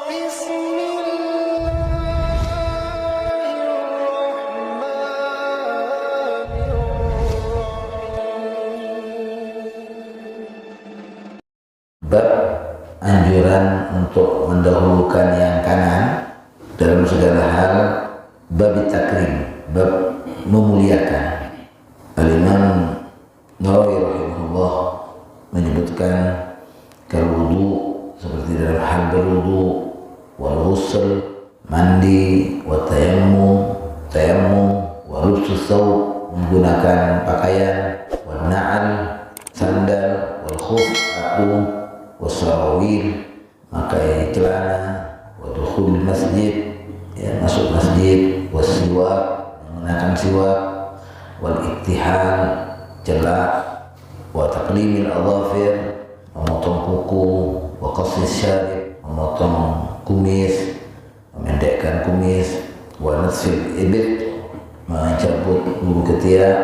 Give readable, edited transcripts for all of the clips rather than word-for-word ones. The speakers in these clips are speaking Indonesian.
Bab anjuran untuk mendahulukan yang kanan dalam segala hal. Bab takrim, bab memuliakan. Al-Imam Nawawi rahimahullah menyebutkan wudu seperti dalam hal berwudu, wal ghusl mandi, wa tayammum, wa lubsus thawb menggunakan pakaian, wa na'al sandal, wal khuf wasarawil pakai celana, wa dukhul masjid ya masuk masjid, wasiwak menggunakan siwak, wal iktihal celak, wa taqlimil adhafir memotong kuku, wa qassis syarib memotong kumis, memendekkan kumis, wa nasfil ibit mencabut bulu ketiak,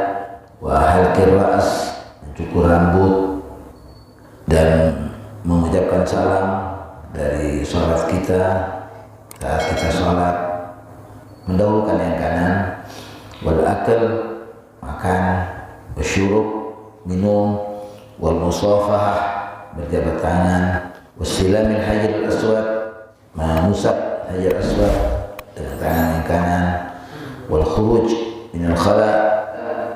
wa halqir ra's mencukur rambut, dan mengucapkan salam dari sholat kita saat kita sholat, mendahulukan yang kanan, wal akal makan, wasyurub minum, wal musafahah berjabat tangan, wasilamil hajar aswad mengusap hajar aswad dengan tangan yang kanan, wal khuruj minal khala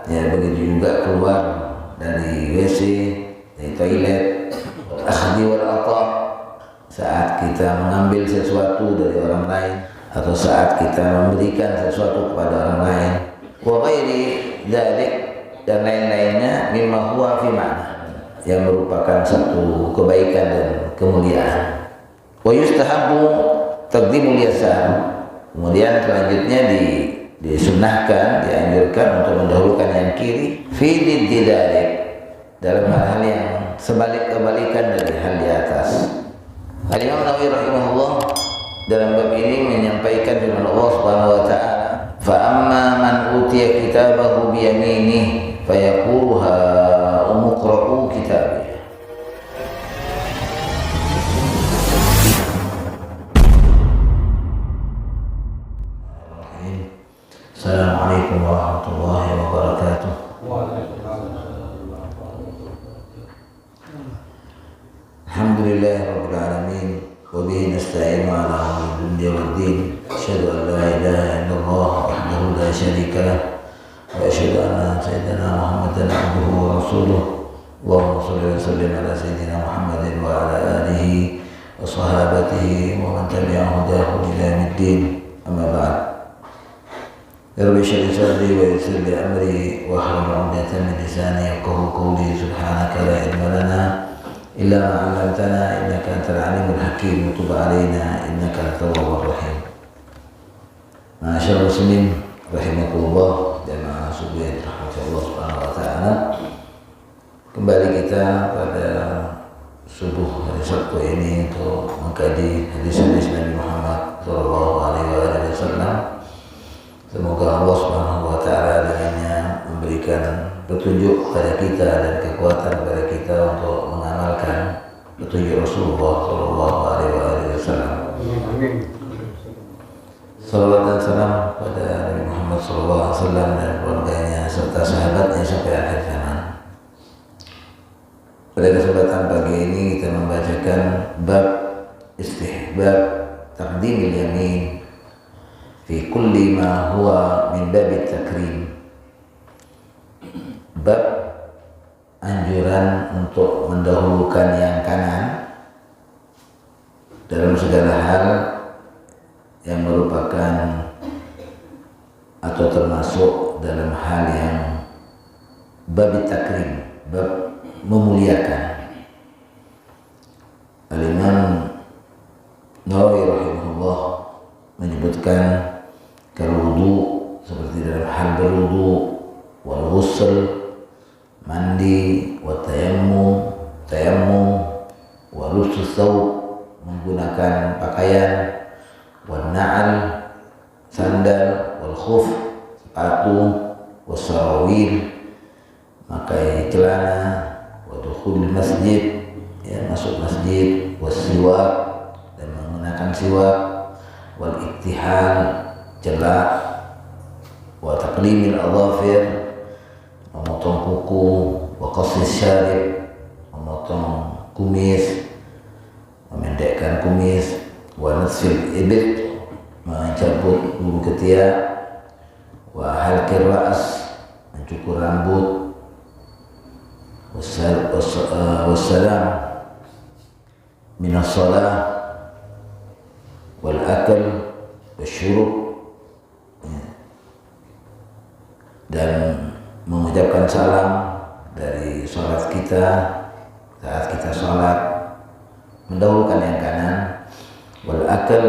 ya begitu juga keluar dari WC, dari toilet, akhdi wal ata saat kita mengambil sesuatu dari orang lain atau saat kita memberikan sesuatu kepada orang lain, wa ghairi dzalik dan lain-lainnya mimma huwa fi ma'na yang merupakan satu kebaikan dan kemuliaan. Wa yustahabbu taqdimul yasar, kemudian selanjutnya disunnahkan, dianjurkan untuk mendahulukan yang kiri fi dzalik dalam hal-hal yang sebalik-kebalikan dari hal di atas. Al-Imam Nawawi rahimahullah dalam bab ini menyampaikan firman Allah Subhanahu wa taala, fa amma man utiya kitabahu bi yaminihi fayaqulu ha umqra'u kitabi. Assalamualaikum warahmatullahi wabarakatuh. Alhamdulillah rabbil alamin, wa bihi nasta'inu ala umuri dunya waddin. Asyhadu an la ilaha illallah wahdahu la syarika lah, wa asyhadu anna sayyidina Muhammadan abduhu wa rasuluh. Allahumma shalli wa sallim ala sayyidina Muhammadin wa ala alihi wa sahabatihi wa man tabi'ahum hudahu ila yaumiddin. Amma ba'd. Rabbi shrah li sadri wa yassir li amri wa hlul 'uqdatam min lisani yafqahu qawli. Subhanaka la ilma lana illa ma 'allamtana innaka antal alimul hakim. Tub 'alaina innaka antat tawwabur rahim. Ma'asyiral muslimin rahimakumullah, jamaah subuh rahmat Allah Subhanahu wa taala. Kembali kita pada subuh hari Sabtu ini untuk mengkaji hadis-hadis Nabi Muhammad sallallahu alaihi wasallam. Semoga Allah Subhanahu wa taala dengannya memberikan petunjuk kepada kita dan kekuatan kepada kita untuk mengamalkan petunjuk Rasulullah sallallahu alaihi wasallam. Salawat dan salam pada Nabi Muhammad sallallahu alaihi wasallam dan keluarganya serta sahabatnya sampai akhir zaman. Pada kesempatan pagi ini kita membacakan bab istihbab taqdimil yamin fi kulli ma huwa min babit takrim. Bab anjuran untuk mendahulukan yang kanan dalam segala hal yang merupakan atau termasuk dalam hal yang babit takrim, bab memuliakan. Al-Imam Nawawi rahimahullah menyebutkan wudu seperti dalam hal berwudu, wal ghusl mandi, wa tayammum, wa lubsus thawb menggunakan pakaian, wa na'al sandal, wal khuf sepatu, wasarawil pakai celana, wa dukhul masjid ya masuk masjid, wasiwak dan menggunakan siwak, wal iktihal celak, wa taqlimil adhafir memotong kuku, wa qassis syarib memotong kumis, memendekkan kumis, wa nasfil ibit mencabut bulu ketiak, wa halqir ra's mencukur rambut, wassalam minas shalah, wal akal wasyurub, dan mengucapkan salam dari sholat kita saat kita sholat, mendahulukan yang kanan, wal akal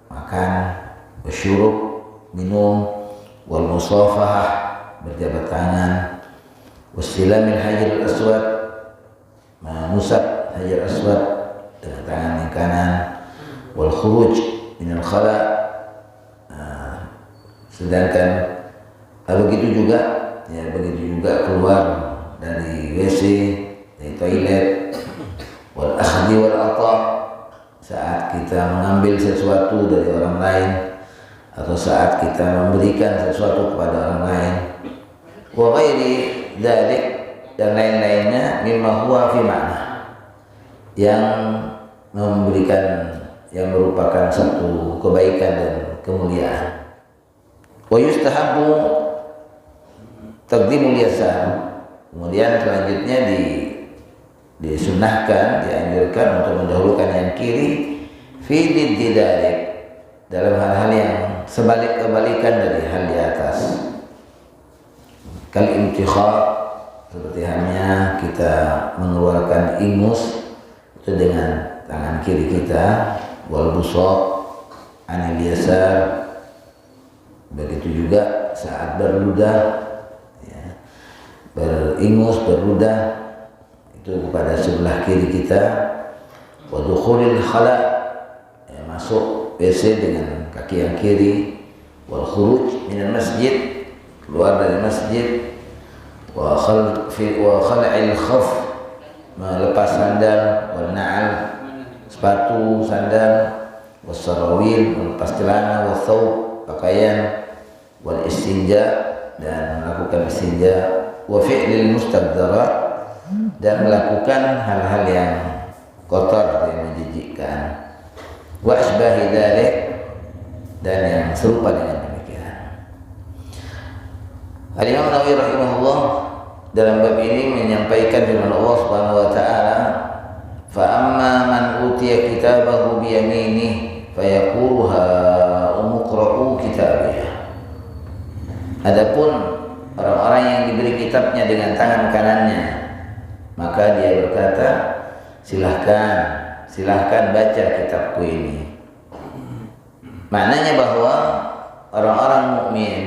makan, wasyurub minum, wal musafahah berjabat tangan, wastilamil hajar aswad menusap hajar aswad dengan tangan yang kanan, wal khuruj minal khala, sedangkan begitu juga keluar dari WC, dari toilet, wal akhdhi wal ata saat kita mengambil sesuatu dari orang lain atau saat kita memberikan sesuatu kepada orang lain, wa ghairi dzalik dan lain-lainnya mimma huwa fi ma'na yang memberikan yang merupakan satu kebaikan dan kemuliaan. Wa yustahabbu taqdimul yasar, kemudian selanjutnya disunahkan, dianjurkan untuk mendahulukan yang kiri fi diddi dzalik dalam hal-hal yang kebalikan dari hal di atas. Kal imtikhar seperti halnya kita mengeluarkan ingus itu dengan tangan kiri kita, wal busaq anil yasar, begitu juga saat berludah ya, beringus berludah itu kepada sebelah kiri kita, wa dukhulil khala ya, masuk WC dengan kaki yang kiri, wal khuruj minal masjid keluar dari masjid, wa khal'il khaf melepas sandal, wal na'al sepatu sandal, was sarawil melepas celana, wa thawb pakaian, wal istinja dan melakukan istinja, wa fi'lil mustaqdarat dan melakukan hal-hal yang kotor yang menjijikkan, wa asbahi dzalik dan yang serupa dengan demikian. Al-Imam Nawawi rahimahullah dalam bab ini menyampaikan firman Allah Subhanahu wa taala, fa amma man utiya kitabahu bi yaminihi fayaqulu ha umqra'u kitabiyah. Adapun orang-orang yang diberi kitabnya dengan tangan kanannya, maka dia berkata, silahkan baca kitabku ini. Maknanya bahwa orang-orang mukmin,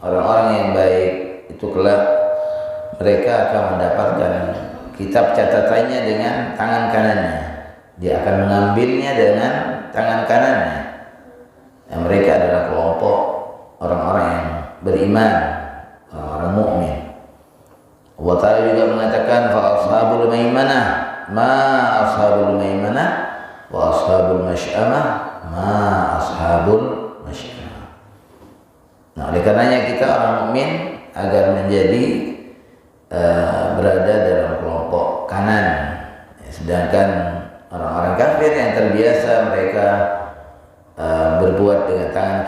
orang-orang yang baik itu kelak mereka akan mendapatkan kitab catatannya dengan tangan kanannya. Dia akan mengambilnya dengan tangan kanannya. Dan mereka adalah kelompok orang-orang yang beriman, orang-orang mukmin. Allah Ta'ala juga mengatakan fa ashabul maimanah ma ashabul maimanah wa ashabul masy'amah ma ashabul masy'amah. Nah, oleh karenanya kita orang mukmin agar menjadi berada dalam kelompok kanan, sedangkan orang-orang kafir yang terbiasa mereka berbuat dengan tangan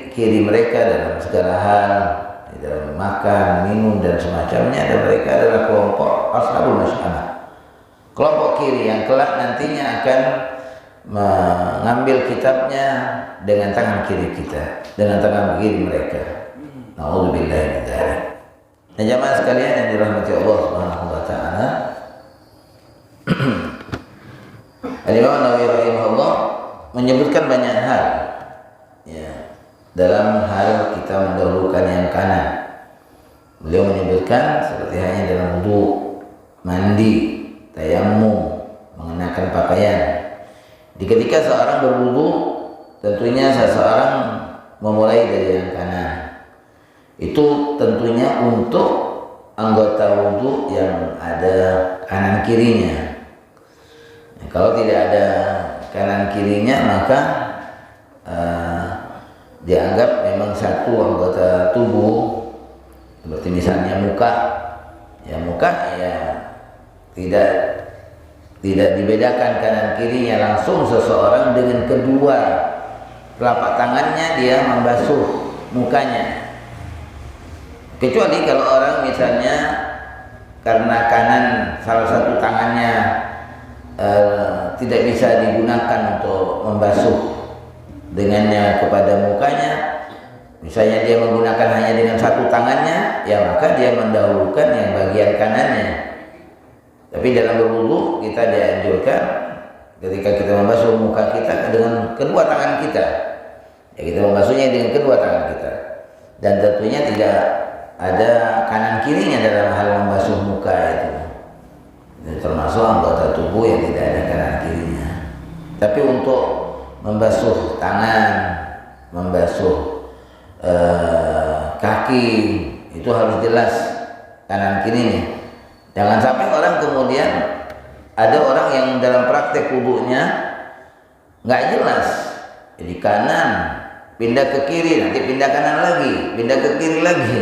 kiri mereka dalam segala hal, dalam makan, minum dan semacamnya, dan mereka adalah kelompok ashabul masy'amah, kelompok kiri yang kelak nantinya akan mengambil kitabnya dengan tangan kiri kita, dengan tangan kiri mereka. Na'udzubillahi min dzalik. Dan jamaah sekalian yang dirahmati Allah Subhanahu wa taala, Al-Imam Nawawi rahimahullah menyebutkan banyak hal ya, dalam hal kita mendahulukan yang kanan. Beliau menyebutkan seperti hanya dalam wudu, mandi, tayammum, mengenakan pakaian. Ketika seorang berwudu, tentunya seseorang memulai dari yang kanan. Itu tentunya untuk anggota wudu yang ada kanan kirinya. Kalau tidak ada kanan kirinya, maka dianggap memang satu anggota tubuh. Seperti misalnya muka ya tidak dibedakan kanan kirinya, langsung seseorang dengan kedua telapak tangannya dia membasuh mukanya. Kecuali kalau orang misalnya karena kanan salah satu tangannya tidak bisa digunakan untuk membasuh dengannya kepada mukanya, misalnya dia menggunakan hanya dengan satu tangannya, ya maka dia mendahulukan yang bagian kanannya. Tapi dalam berwudu kita dianjurkan ketika kita membasuh muka kita dengan kedua tangan kita, ya kita membasuhnya dengan kedua tangan kita, dan tentunya tidak ada kanan kirinya dalam hal membasuh muka itu. Itu termasuk anggota tubuh yang tidak ada kanan kirinya. Tapi untuk membasuh tangan, membasuh kaki, itu harus jelas kanan kirinya. Jangan sampai orang kemudian ada orang yang dalam praktek wudunya nggak jelas, jadi kanan pindah ke kiri, nanti pindah kanan lagi, pindah ke kiri lagi.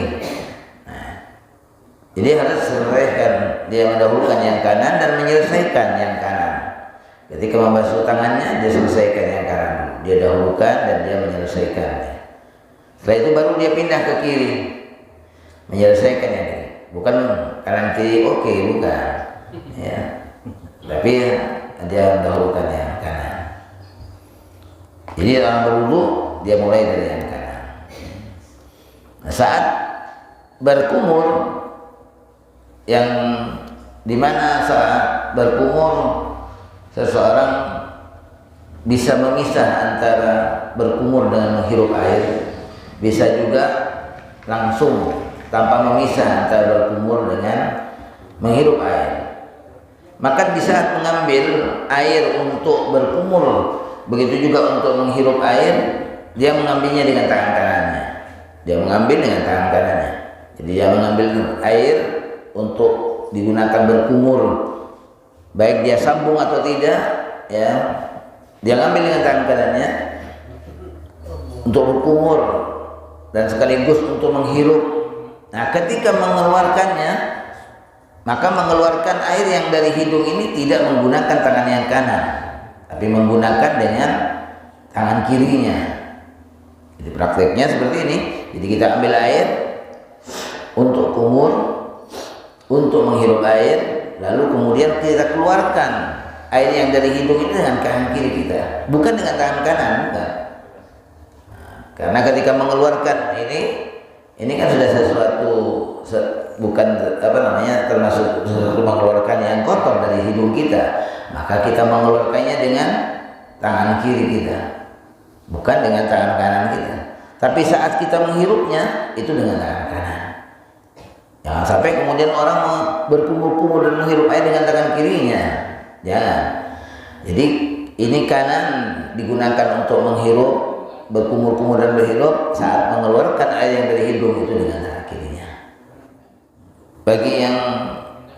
Jadi harus selesaikan, dia mendahulukan yang kanan dan menyelesaikan yang kanan. Ketika membasuh tangannya, dia selesaikan yang kanan, dia dahulukan dan dia menyelesaikannya. Setelah itu baru dia pindah ke kiri, menyelesaikan yang kiri. Bukan kanan kiri bukan. Ya. Tapi dia mendahulukan yang kanan. Jadi orang berwudu dia mulai dari yang kanan. Nah, saat berkumur, yang dimana saat berkumur seseorang bisa memisah antara berkumur dengan menghirup air, bisa juga langsung tanpa memisah antara berkumur dengan menghirup air. Maka di saat mengambil air untuk berkumur, begitu juga untuk menghirup air, dia mengambilnya dengan tangan kanannya. Dia mengambil dengan tangan kanannya. Jadi dia mengambil air untuk digunakan berkumur, baik dia sambung atau tidak, ya dia ngambil dengan tangan kanannya untuk berkumur dan sekaligus untuk menghirup. Nah, ketika mengeluarkannya, maka mengeluarkan air yang dari hidung ini tidak menggunakan tangan yang kanan, tapi menggunakan dengan tangan kirinya. Jadi prakteknya seperti ini. Jadi kita ambil air untuk kumur, untuk menghirup air, lalu kemudian kita keluarkan air yang dari hidung ini dengan tangan kiri kita, bukan dengan tangan kanan, bukan. Karena ketika mengeluarkan ini kan sudah sesuatu, bukan termasuk sesuatu mengeluarkan yang kotor dari hidung kita, maka kita mengeluarkannya dengan tangan kiri kita, bukan dengan tangan kanan kita. Tapi saat kita menghirupnya itu dengan tangan kanan. Jangan sampai kemudian orang berkumur-kumur dan menghirup air dengan tangan kirinya. Jangan. Jadi ini kanan digunakan untuk menghirup, berkumur-kumur dan berhirup. Saat mengeluarkan air yang dari hidung itu dengan tangan kirinya. Bagi yang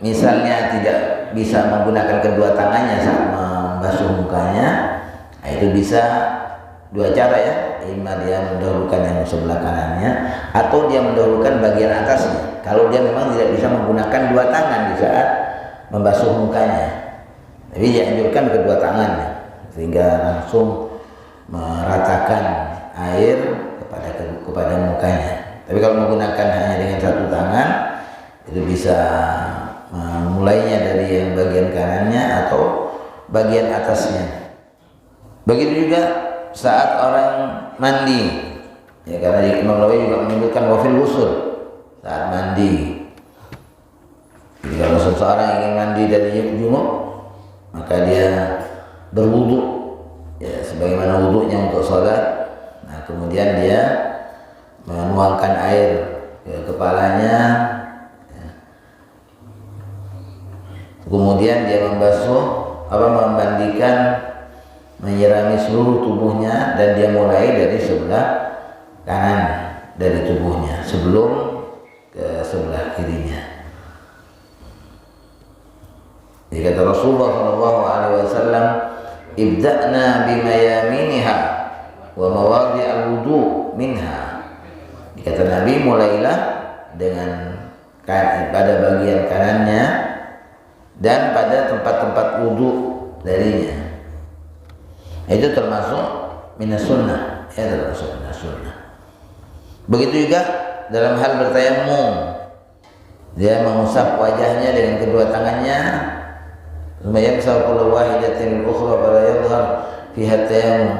misalnya tidak bisa menggunakan kedua tangannya saat membasuh mukanya, nah itu bisa dua cara ya. Ima dia mendahulukan yang sebelah kanannya, atau dia mendahulukan bagian atasnya. Kalau dia memang tidak bisa menggunakan dua tangan di saat membasuh mukanya, tapi dianjurkan kedua tangannya sehingga langsung meratakan air kepada mukanya. Tapi kalau menggunakan hanya dengan satu tangan, itu bisa mulainya dari yang bagian kanannya atau bagian atasnya. Begitu juga saat orang mandi, ya, karena Imam Nawawi juga menyebutkan wafil wusul saat mandi. Jadi kalau seseorang ingin mandi dari junub, maka dia berwudu, ya sebagaimana wudunya untuk sholat. Nah kemudian dia menuangkan air ke kepalanya, ya. Kemudian dia memandikan, menyirami seluruh tubuhnya, dan dia mulai dari sebelah kanan dari tubuhnya sebelum ke sebelah kirinya. Jadi kata Rasulullah SAW, ibda'na bimayaminiha wa mawadhi'al wudu minha. Kata Nabi, mulailah dengan pada bagian kanannya dan pada tempat-tempat wudu darinya. Itu termasuk minas sunnah, ya, termasuk minas sunnah. Begitu juga dalam hal bertayamum, dia mengusap wajahnya dengan kedua tangannya. Lumayan sawqul wahidatin ukhra fala yadhhar fiha tayammum.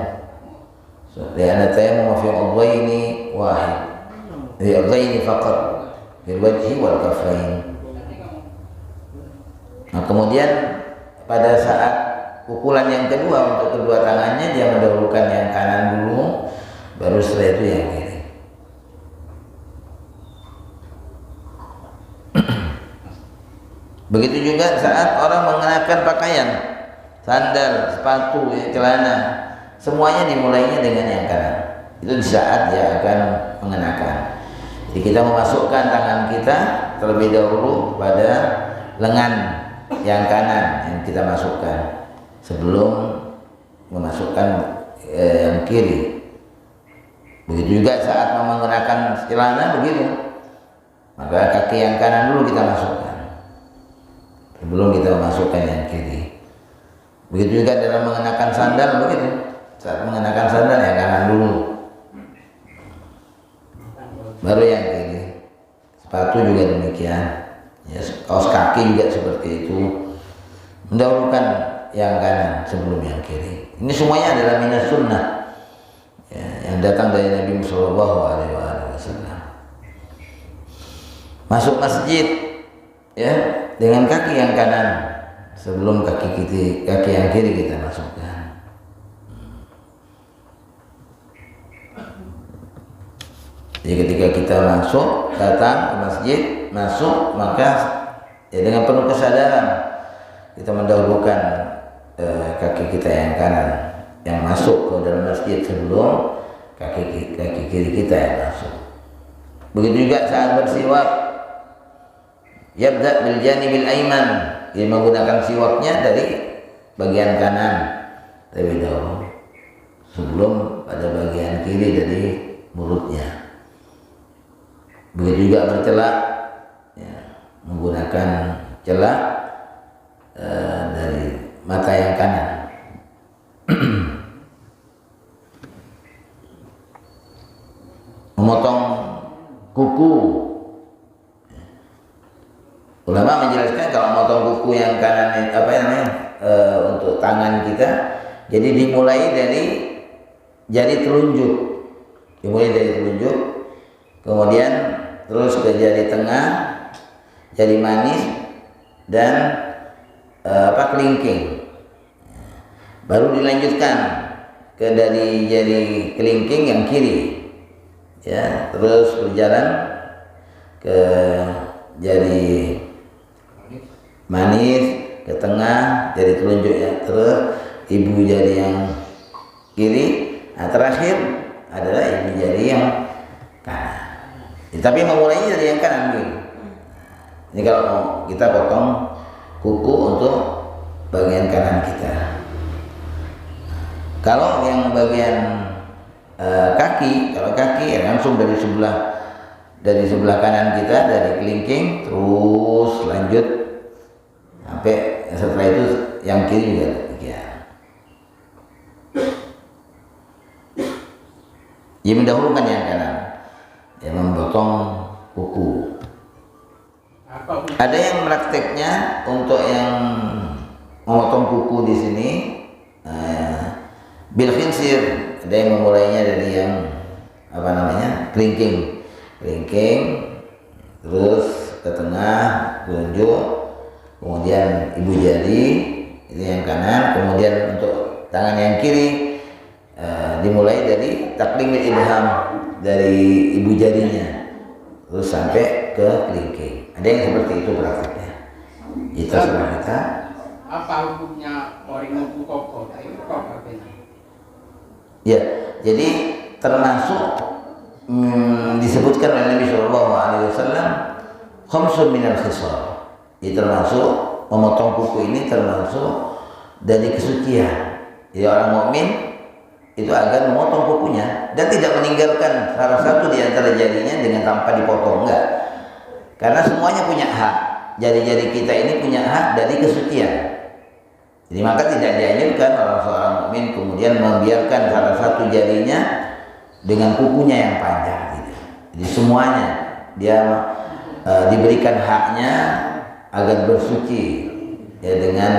Lianna tayammum fi udwaini wahid. Fi udwaini faqat fil wajhi wal kaffain. Nah, kemudian pada saat pukulan yang kedua untuk kedua tangannya, dia mendahulukan yang kanan dulu, baru setelah itu yang kiri. Begitu juga saat orang mengenakan pakaian, sandal, sepatu, celana, semuanya dimulainya dengan yang kanan. Itu di saat dia akan mengenakan. Jadi kita memasukkan tangan kita terlebih dahulu pada lengan yang kanan yang kita masukkan sebelum memasukkan yang kiri. Begitu juga saat mengenakan celana begitu, maka kaki yang kanan dulu kita masukkan sebelum kita memasukkan yang kiri. Begitu juga dalam mengenakan sandal begitu. Saat mengenakan sandal yang kanan dulu, baru yang kiri. Sepatu juga demikian. Ya, kaos kaki juga seperti itu. Mendahulukan yang kanan sebelum yang kiri. Ini semuanya adalah minas sunnah, ya, yang datang dari Nabi Sallallahu Alaihi Wasallam. Masuk masjid, ya, dengan kaki yang kanan sebelum kaki yang kiri kita masukkan. Jadi ketika kita datang ke masjid, masuk, maka ya dengan penuh kesadaran kita mendahulukan kaki kita yang kanan yang masuk ke dalam masjid sebelum kaki kiri kita yang masuk. Begitu juga saat bersiwak, yabda bil janibil aiman, dia menggunakan siwaknya dari bagian kanan terlebih dahulu sebelum pada bagian kiri dari mulutnya. Begitu juga bercelak, ya, menggunakan celak dari mata yang kanan. Memotong kuku. Ulama menjelaskan kalau motong kuku yang kanan untuk tangan kita, jadi dimulai dari jari telunjuk, kemudian terus ke jari tengah, jari manis, dan kelingking. Baru dilanjutkan ke dari jari kelingking yang kiri, ya, terus berjalan ke jari manis, ke tengah, jari telunjuk, ya, terus ibu jari yang kiri, nah, terakhir adalah ibu jari yang kanan. Tapi memulainya dari yang kanan dulu. Ini kalau mau kita potong kuku untuk bagian kanan kita. Kalau yang bagian kaki, kalau kaki ya langsung dari sebelah kanan kita, dari kelingking terus lanjut sampai setelah itu yang kiri juga demikian. Ia mendahulukan yang kanan, yang memotong kuku. Ada yang prakteknya untuk yang memotong kuku di sini bil khinsir, ada yang memulainya dari yang kelingking, terus ke tengah, telunjuk, kemudian ibu jari itu yang kanan, kemudian untuk tangan yang kiri dimulai dari taklimil ibham, dari ibu jarinya terus sampai ke kelingking. Ada yang seperti itu praktiknya. Itu sama kita. Apa hukumnya orang itu koko? Ya, jadi termasuk disebutkan oleh Nabi Shallallahu Alaihi Wasallam khamsun minal khisal. Jadi termasuk memotong kuku ini termasuk dari kesucian. Jadi orang mukmin itu agar memotong kukunya dan tidak meninggalkan salah satu di antara jarinya dengan tanpa dipotong, enggak. Karena semuanya punya hak. Jari-jari kita ini punya hak dari kesucian. Jadi maka tidak dianjurkan orang seorang mukmin kemudian membiarkan salah satu jarinya dengan kukunya yang panjang gitu. Jadi semuanya dia diberikan haknya agar bersuci ya dengan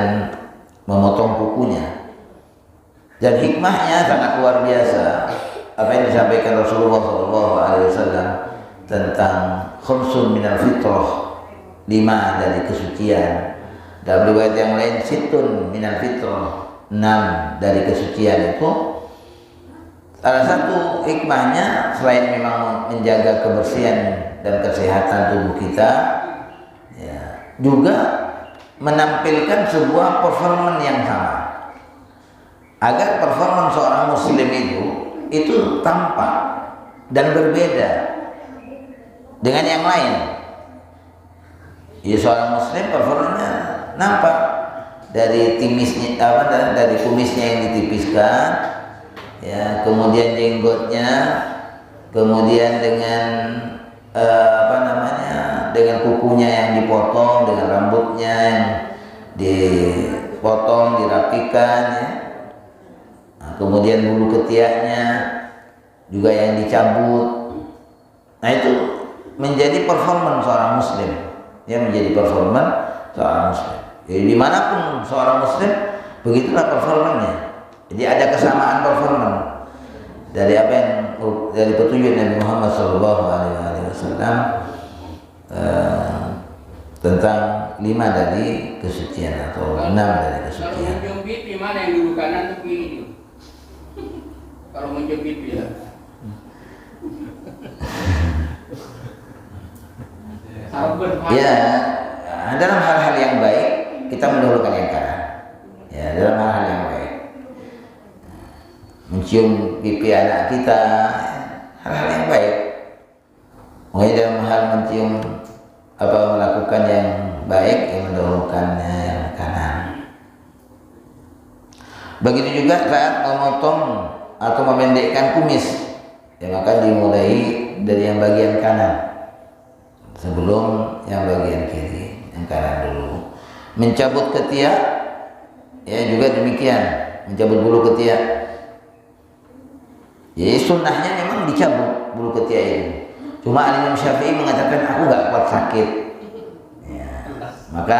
memotong kukunya. Dan hikmahnya sangat luar biasa. Apa yang disampaikan Rasulullah SAW tentang khumsun minal fitrah, 5 dari kesucian. Dalam riwayat yang lain situn minal fitrah, 6 dari kesucian itu. Salah satu hikmahnya selain memang menjaga kebersihan dan kesehatan tubuh kita, ya, juga menampilkan sebuah performan yang sama. Agar performan seorang muslim itu tampak dan berbeda dengan yang lain. Ya, seorang muslim performanya nampak dari timisnya dari kumisnya yang ditipiskan, ya, kemudian jenggotnya, kemudian dengan dengan kukunya yang dipotong, dengan rambutnya yang dipotong, dirapikan, ya. Nah, kemudian bulu ketiaknya juga yang dicabut. Nah, itu menjadi performan seorang muslim, ya, menjadi performan seorang muslim. Jadi dimanapun seorang muslim, begitulah performannya. Jadi ada kesamaan performan dari apa yang dari petunjuk Nabi Muhammad SAW tentang 5 dari kesucian atau 6 dari kesucian. Kalau mencium pipi mana yang dulu, kanan atau kiri? Kalau mencium pipi ya. Ya, dalam hal-hal yang baik kita mendahulukan yang kanan. Ya, dalam hal-hal yang baik. Mencium pipi anak kita, hal-hal yang baik. Mungkin dalam hal mencium melakukan yang baik, yang mendahulukannya yang kanan. Begitu juga saat memotong atau memendekkan kumis, ya, maka dimulai dari yang bagian kanan sebelum yang bagian kiri, yang kanan dulu. Mencabut ketiak, ya, juga demikian, mencabut bulu ketiak. Jadi sunnahnya memang dicabut bulu ketiak itu. Cuma Imam Syafi'i mengatakan aku nggak kuat sakit, ya, maka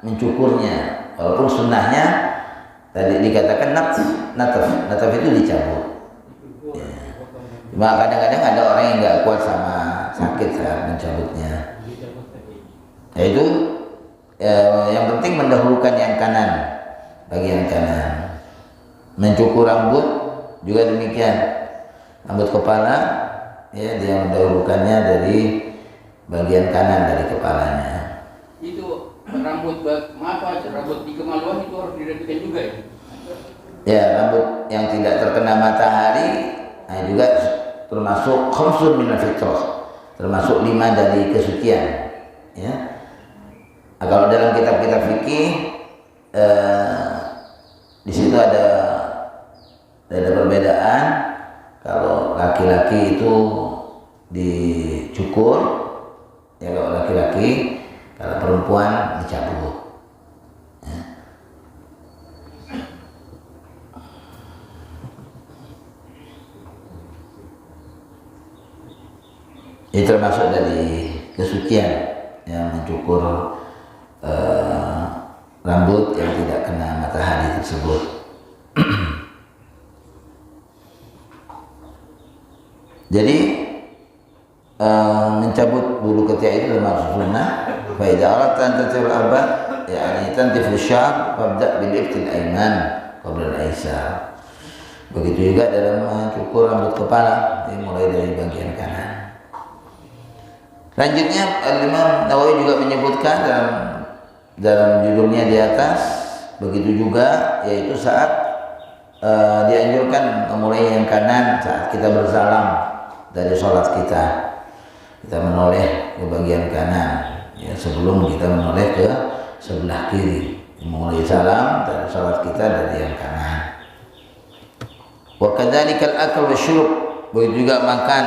mencukurnya. Walaupun sunnahnya tadi dikatakan nataf itu dicabut. Ya. Cuma kadang-kadang ada orang yang nggak kuat sama sakit saat mencabutnya. Yaitu yang penting mendahulukan yang kanan, bagian kanan. Mencukur rambut juga demikian. Rambut kepala, ya, dia mendahulukannya dari bagian kanan dari kepalanya. Itu rambut rambut di kemaluan itu harus dirapikan juga, ya? Ya, rambut yang tidak terkena matahari, nah, juga termasuk khumsun minal fitrah, termasuk 5 dari kesucian, ya. Nah, kalau dalam kitab-kitab fikih di situ ada perbedaan. Kalau laki-laki itu dicukur, ya, kalau laki-laki, kalau perempuan dicabut. Ya. Ini termasuk dari kesucian, yang mencukur rambut yang tidak kena matahari tersebut. Jadi mencabut bulu ketiak itu termasuk sunnah. Fa idza aradta an tatil abad, yani tantifu sya'b, fabda bil ibtil aiman qabla al-aisar. Begitu juga dalam mencukur rambut kepala, dimulai dari bagian kanan. Selanjutnya Imam Nawawi juga menyebutkan dalam judulnya di atas, begitu juga yaitu saat dianjurkan memulai yang kanan saat kita bersalam dari sholat kita menoleh ke bagian kanan, ya, sebelum kita menoleh ke sebelah kiri. Memulai salam dari sholat kita dari yang kanan. Wa kadzalikal akal wasyurb, begitu juga makan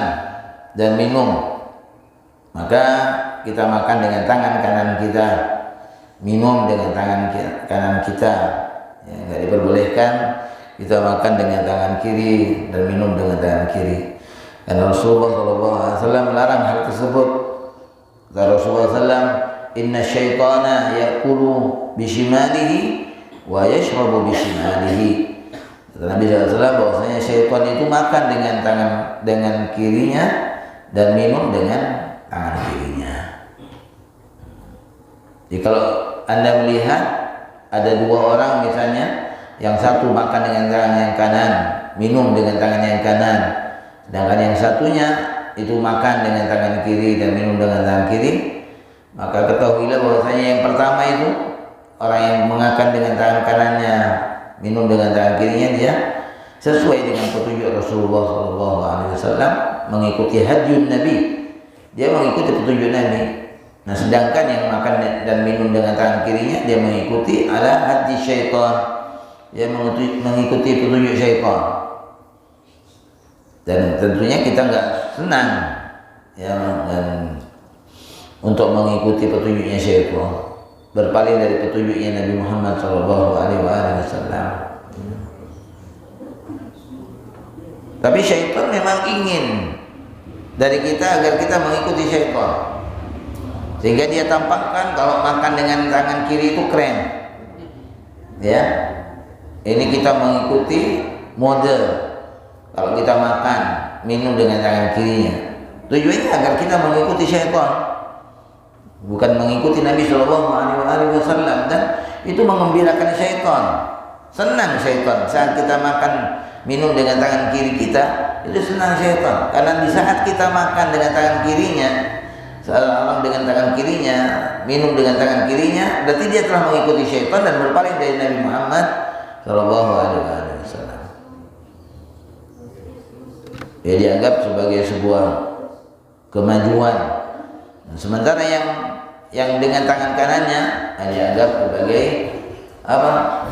dan minum. Maka kita makan dengan tangan kanan kita, minum dengan tangan kanan kita. Ya, enggak diperbolehkan kita makan dengan tangan kiri dan minum dengan tangan kiri. Karena Rasulullah SAW melarang hal tersebut. Kata Rasulullah SAW, inna syaitana ya'kulu bishimalihi wa yashrabu bishimalihi. Kata Nabi SAW bahwasanya syaitan itu makan dengan kirinya dan minum dengan tangan kirinya. Jadi kalau Anda melihat ada dua orang misalnya, yang satu makan dengan tangan yang kanan, minum dengan tangan yang kanan, sedangkan yang satunya itu makan dengan tangan kiri dan minum dengan tangan kiri, maka ketahuilah bahwasanya yang pertama itu orang yang mengakan dengan tangan kanannya, minum dengan tangan kirinya, dia sesuai dengan petunjuk Rasulullah SAW, mengikuti hadyun Nabi, dia mengikuti petunjuk Nabi. Nah, sedangkan yang makan dan minum dengan tangan kirinya, dia mengikuti ala hadyi syaitan, dia mengikuti petunjuk syaitan. Dan tentunya kita enggak senang ya untuk mengikuti petunjuknya syaitan, berpaling dari petunjuknya Nabi Muhammad SAW. Tapi syaitan memang ingin dari kita agar kita mengikuti syaitan, sehingga dia tampakkan kalau makan dengan tangan kiri itu keren. Ya, ini kita mengikuti model kalau kita makan minum dengan tangan kirinya. Tujuannya agar kita mengikuti syaitan, bukan mengikuti Nabi SAW. Dan itu mengembirakan syaitan, senang syaitan saat kita makan minum dengan tangan kiri kita, itu senang syaitan. Karena di saat kita makan dengan tangan kirinya, seorang dengan tangan kirinya, minum dengan tangan kirinya, berarti dia telah mengikuti syaitan dan berpaling dari Nabi Muhammad SAW. Dia dianggap sebagai sebuah kemajuan. Sementara yang dengan tangan kanannya dianggap sebagai apa?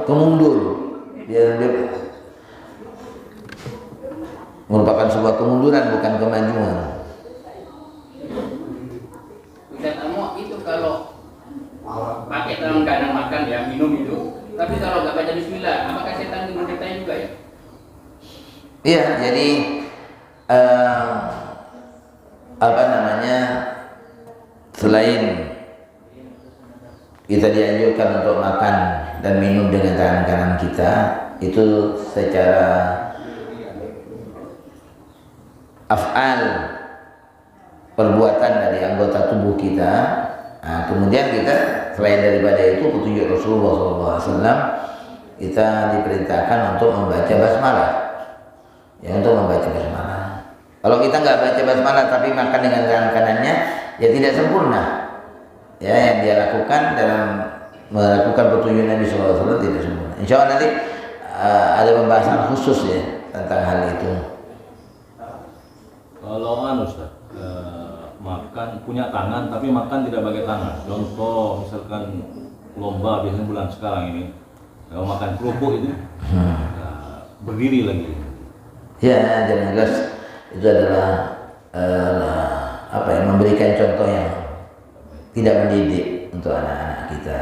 Kemundur. Dia merupakan sebuah kemunduran, bukan kemajuan. Dan kamu itu kalau pakai tangan kanan makan ya, minum itu, tapi kalau nggak baca bismillah, apakah setan menyertai juga ya? Iya, jadi apa namanya, selain kita dianjurkan untuk makan dan minum dengan tangan kanan kita, itu secara af'al, perbuatan dari anggota tubuh kita. Nah, kemudian kita selain daripada itu petunjuk Rasulullah SAW, kita diperintahkan untuk membaca basmalah. Ya, untuk membaca basmalah. Kalau kita nggak baca basmalah tapi makan dengan tangan kanannya, ya tidak sempurna. Ya, yang dia lakukan dalam melakukan petunjuk Nabi SAW tidak sempurna. Insya Allah nanti ada pembahasan khusus ya tentang hal itu. Kalau Ustaz, makan punya tangan tapi makan tidak pakai tangan. Contoh misalkan lomba biasanya bulan sekarang ini, kalau makan kerupuk itu berdiri lagi. Ya, dan jelas itu adalah apa ya, memberikan contoh yang tidak mendidik untuk anak-anak kita.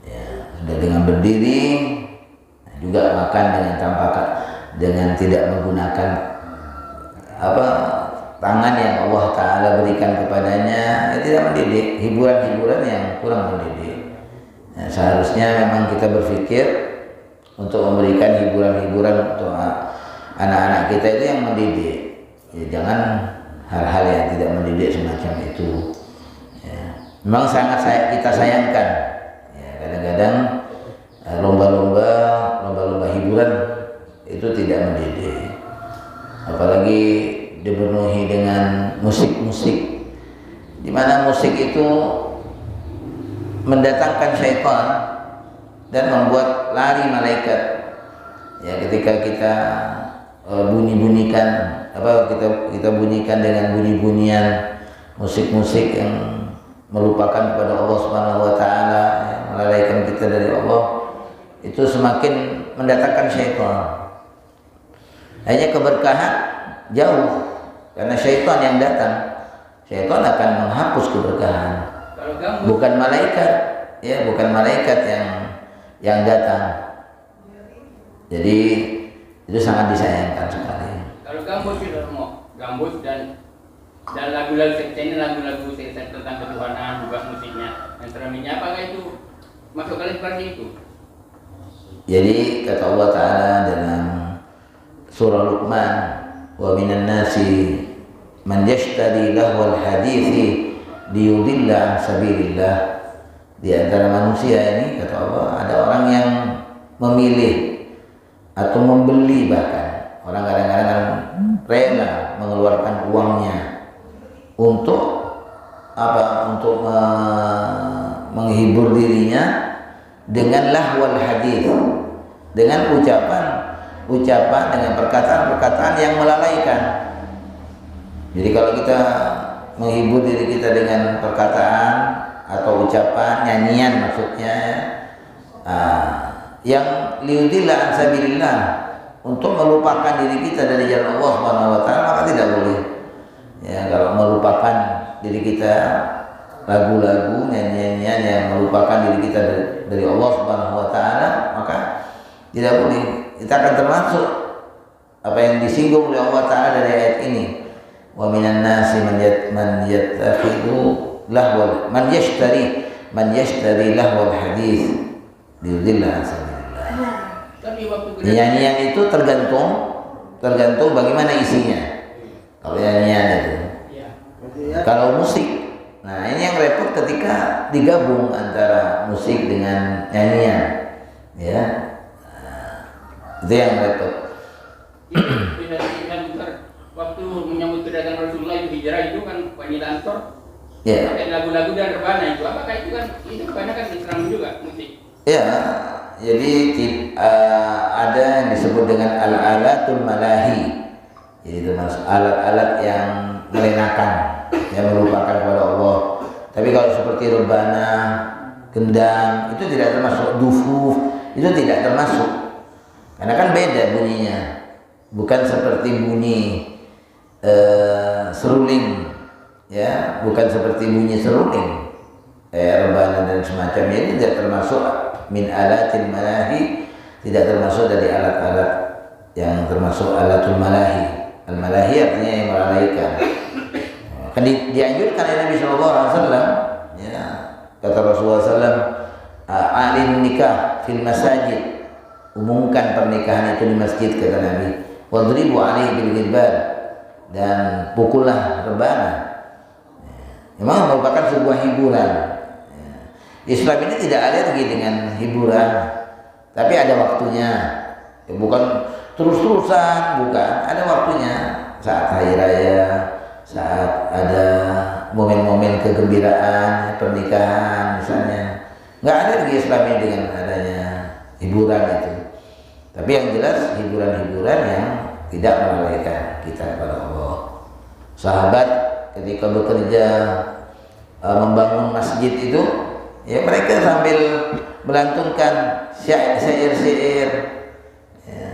Ya, sudah dengan berdiri, juga makan dengan tidak menggunakan apa tangan yang Allah Ta'ala berikan kepadanya, ya tidak mendidik, hiburan-hiburan yang kurang mendidik. Ya, seharusnya memang kita berpikir untuk memberikan hiburan-hiburan untuk anak-anak kita itu yang mendidik. Ya, jangan hal-hal yang tidak mendidik semacam itu. Ya, memang sangat kita sayangkan. Ya, kadang-kadang lomba-lomba hiburan itu tidak mendidik. Apalagi dipenuhi dengan musik-musik, di mana musik itu mendatangkan syaitan dan membuat lari malaikat. Ya, ketika kita bunyi-bunyikan kita bunyikan dengan bunyi-bunyian musik-musik yang melupakan kepada Allah Subhanahu wa taala, melalaikan kita dari Allah, itu semakin mendatangkan syaitan. Hanya keberkahan jauh karena syaitan yang datang. Syaitan akan menghapus keberkahan. Bukan malaikat, ya, bukan malaikat yang datang. Jadi itu sangat disayangkan sekali. Kalau gambus itu mau gambus dan lagu-lagu ini lagu-lagu tentang ketuhanan juga musiknya dan ceraminya, apakah itu masuk kalian seperti itu? Jadi kata Allah Ta'ala dalam surah Luqman, wa minan nasi man yashtari lahwal hadithi liyudilla an sabilillah. Di antara manusia ini kata Allah ada orang yang memilih atau membeli, bahkan orang kadang-kadang rela mengeluarkan uangnya untuk apa? Untuk menghibur dirinya dengan lahwal hadis, dengan ucapan dengan perkataan-perkataan yang melalaikan. Jadi kalau kita menghibur diri kita dengan perkataan atau ucapan, nyanyian maksudnya, yang liudillah an sabilillah, untuk melupakan diri kita dari jalan Allah Subhanahu wa taala, maka tidak boleh. Ya, kalau melupakan diri kita, lagu-lagu, nyanyian yang melupakan diri kita dari Allah Subhanahu wa taala, maka tidak boleh. Kita akan termasuk apa yang disinggung oleh Allah Ta'ala dari ayat ini. Wa minan nasi man yattakhidhu lahwal man yashtari lahwal hadis liyudilla an sabilillah. Nyanyian itu tergantung bagaimana isinya. Kalau nyanyian itu, kalau musik, nah ini yang repot ketika digabung antara musik dengan nyanyian, ya, itu yang repot. Waktu menyambut kedatangan Rasulullah itu hijrah itu kan wanita Ansor, ya, pakai lagu-lagu dan rebana itu, apakah itu kan rebana kan Islam juga musik? Ya, jadi ada yang disebut dengan al-alatul malahi. Jadi termasuk alat-alat yang melenakan, yang melupakan kepada Allah. Tapi kalau seperti rebana, gendang, itu tidak termasuk. Dufuf itu tidak termasuk, karena kan beda bunyinya, bukan seperti bunyi seruling, ya, bukan seperti bunyi seruling. Rebana dan semacamnya ini tidak termasuk min alatil malahi, tidak termasuk dari alat-alat yang termasuk alatul malahi. Al-malahi artinya yang melalaikan. Kan dianjurkan oleh Nabi SAW, ya, kata Rasulullah SAW, alim nikah fil masajid, umumkan pernikahan itu di masjid, kata Nabi. Wadribu alaihi bil ghibban, dan pukullah rebana. Memang merupakan sebuah hiburan. Islam ini tidak alergi dengan hiburan, tapi ada waktunya. Bukan terus-terusan, bukan. Ada waktunya. Saat hari raya, saat ada momen-momen kegembiraan, pernikahan misalnya. Nggak alergi Islam ini dengan adanya hiburan itu. Tapi yang jelas hiburan-hiburan yang tidak melalaikan kita kepada Allah. Sahabat ketika bekerja membangun masjid itu, ya mereka sambil melantunkan syair-syair, ya.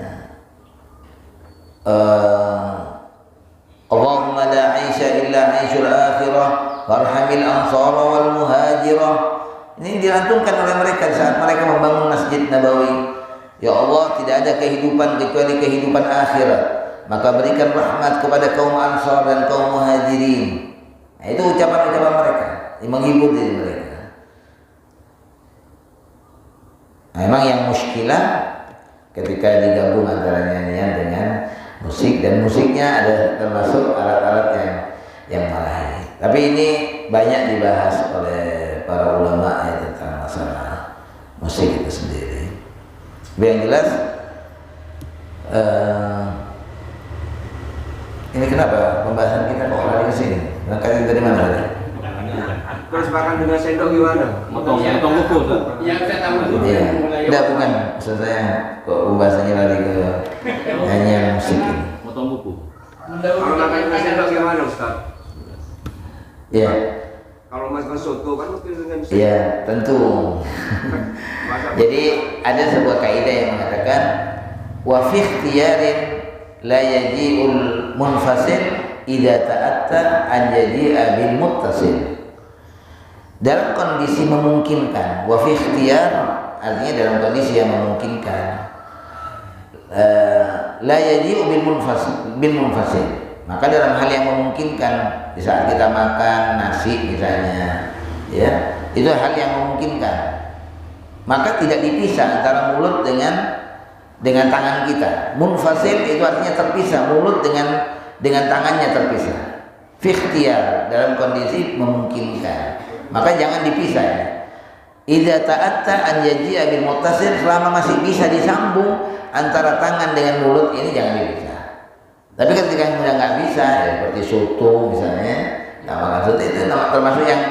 Allahumma la aisha illa aishul akhirah warhamil ansara wal muhajirah. Ini dilantunkan oleh mereka saat mereka membangun Masjid Nabawi. Ya Allah, tidak ada kehidupan kecuali kehidupan akhirat, maka berikan rahmat kepada kaum Ansar dan kaum Muhajirin. Nah, itu ucapan-ucapan mereka yang menghibur diri mereka. Nah, memang yang muskilah ketika digabung antara nyanyian dengan musik, dan musiknya ada termasuk alat-alat yang malahi. Tapi ini banyak dibahas oleh para ulama ya tentang masalah musik itu sendiri. Yang jelas ini kenapa pembahasan kita kok lari ke sini? Berangkat dari mana tadi? Terus makan dengan sendok gimana? Motong buku tuh. Yang saya tahu dulu Iya. Tidak, bukan. Maksud saya kok pembahasannya lari ke nyanyian musik ini. Motong buku. Kalau makan dengan sendok gimana, Ustaz? Iya. Kalau mas makan soto kan mungkin dengan Iya, tentu. Jadi ada sebuah kaidah yang mengatakan wa fi ikhtiyarin la yaji'ul munfasil idza ta'atta an yaji'a bil muttasil. Dalam kondisi memungkinkan, wa fi ikhtiyar artinya dalam kondisi yang memungkinkan, la yaji'u bil munfasil. Maka dalam hal yang memungkinkan, di saat kita makan nasi misalnya, ya, itu hal yang memungkinkan. Maka tidak dipisah antara mulut dengan tangan kita. Munfasil itu artinya terpisah, mulut dengan tangannya terpisah. Fi ikhtiyar dalam kondisi memungkinkan. Maka jangan dipisah. Idza ta'atta an yaji'a bil muttasil, selama masih bisa disambung antara tangan dengan mulut ini jangan dipisah. Tapi ketika sudah nggak bisa, ya seperti soto misalnya, nah makan soto itu termasuk yang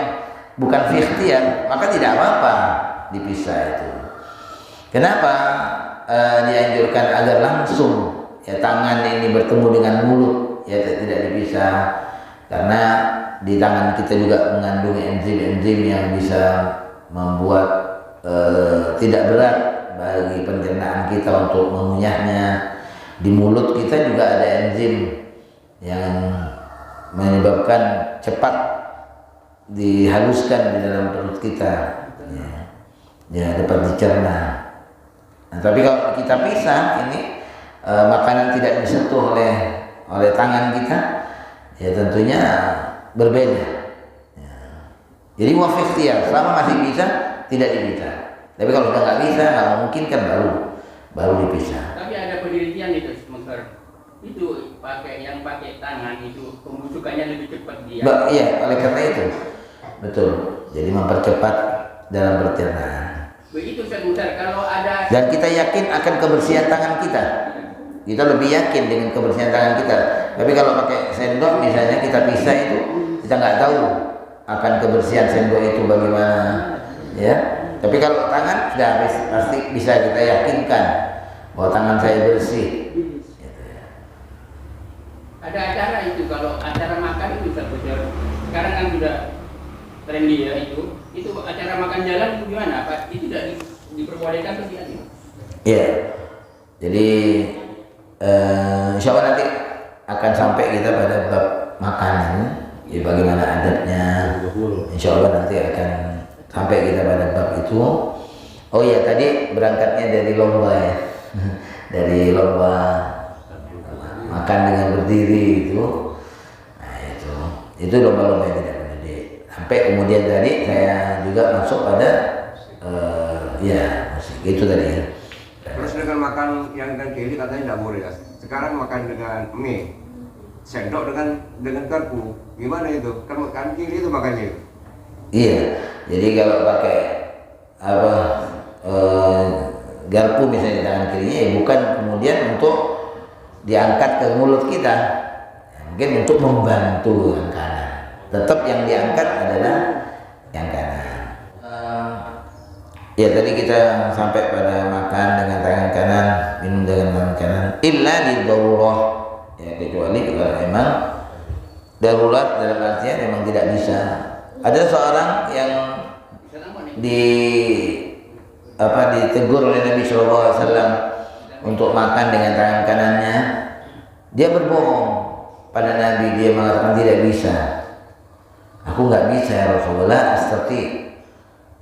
bukan fi ikhtiyar, maka tidak apa-apa dipisah itu. Kenapa dianjurkan agar langsung ya tangan ini bertemu dengan mulut, ya tidak dipisah, karena di tangan kita juga mengandung enzim-enzim yang bisa membuat tidak berat bagi pencernaan kita untuk mengunyahnya. Di mulut kita juga ada enzim yang menyebabkan cepat dihaluskan di dalam perut kita, ya dapat dicerna. Nah, tapi kalau kita pisah ini makanan tidak disentuh oleh tangan kita, ya tentunya berbeda. Ya. Jadi wafik ikhtiar, selama masih bisa tidak dipisah. Tapi kalau sudah nggak bisa, nggak memungkinkan baru dipisah. Tapi ada penelitian itu sebentar, itu pakai tangan itu pembusukannya lebih cepat dia. Iya, oleh karena itu betul. Jadi mempercepat dalam pencernaan. Begitu sebentar kalau ada. Dan kita yakin akan kebersihan tangan kita. Kita lebih yakin dengan kebersihan tangan kita. Tapi kalau pakai sendok misalnya kita pisah itu, kita nggak tahu akan kebersihan sendok itu bagaimana, ya. Tapi kalau tangan sudah pasti bisa kita yakinkan bahwa tangan saya bersih. Gitu ya. Ada acara itu, kalau acara makan itu sekarang kan sudah trendy ya itu acara makan jalan gimana Pak? Itu tidak diperbolehkan atau tidak? Iya. Jadi insya Allah nanti akan sampai kita pada bab makanan, ya bagaimana adabnya. Insya Allah nanti akan sampai kita pada bab itu. Oh ya, tadi berangkatnya dari lomba ya. Dari lomba makan dengan berdiri itu. Nah itu lomba-lomba yang tidak benar. Sampai kemudian tadi saya juga masuk pada ya musik itu tadi ya. Terus dengan makan yang dengan kiri katanya tidak boleh ya. Sekarang makan dengan mie, sendok dengan garpu, gimana itu? Kan makan kiri itu makannya. Iya, jadi kalau pakai garpu misalnya di tangan kirinya, ya bukan kemudian untuk diangkat ke mulut kita, mungkin untuk membantu yang kanan. Tetap yang diangkat adalah yang kanan. Ya tadi kita sampai pada makan dengan tangan kanan, minum dengan tangan kanan. Illa di darurah, ya kecuali kalau memang darurat dalam artian memang tidak bisa. Ada seorang yang ditegur oleh Nabi SAW untuk makan dengan tangan kanannya. Dia berbohong pada Nabi, dia mengatakan tidak bisa. Aku nggak bisa ya Rasulullah, astati.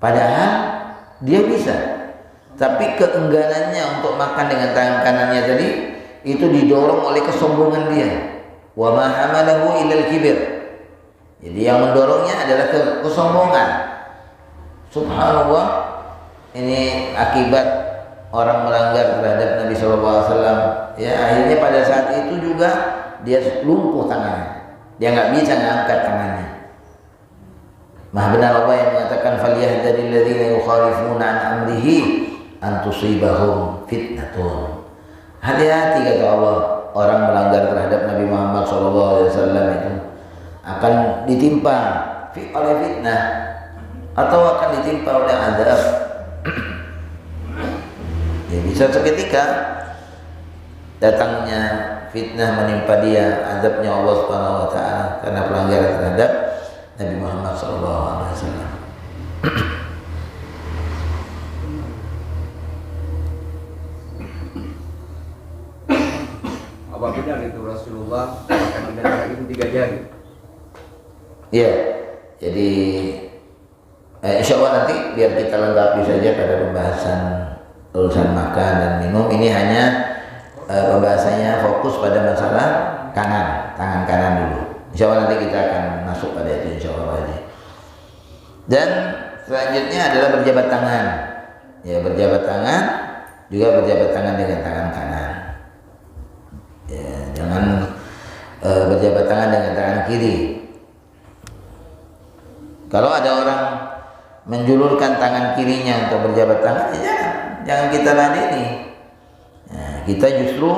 Padahal dia bisa, tapi keengganannya untuk makan dengan tangan kanannya tadi itu didorong oleh kesombongan dia. Wa ma hamalahu ilal kibir. Jadi yang mendorongnya adalah kesombongan. Subhanallah, ini akibat orang melanggar terhadap Nabi SAW. Ya akhirnya pada saat itu juga dia lumpuh tangannya. Dia nggak bisa mengangkat tangannya. Maha benar Allah yang mengatakan falyahdharil ladzina yukhalifuna an amrihi an tusibahum fitnatun. Hati-hati kata Allah, orang melanggar terhadap Nabi Muhammad SAW itu akan ditimpa oleh fitnah atau akan ditimpa oleh azab. Ya bisa seketika datangnya fitnah menimpa dia, azabnya Allah Subhanahu wa taala karena pelanggaran terhadap Nabi Muhammad SAW. Apa benar itu Rasulullah makan dengan cara itu 3 jari? Iya, jadi insya Allah nanti biar kita lengkapi saja pada pembahasan urusan makan dan minum. Ini hanya pembahasannya fokus pada masalah kanan, tangan kanan dulu. Insya Allah nanti kita akan masuk pada itu insya Allah aja. Dan selanjutnya adalah berjabat tangan. Ya, berjabat tangan juga berjabat tangan dengan tangan kanan. Ya, jangan berjabat tangan dengan tangan kiri. Kalau ada orang menjulurkan tangan kirinya untuk berjabat tangan, ya jangan kita ladeni. Nah, kita justru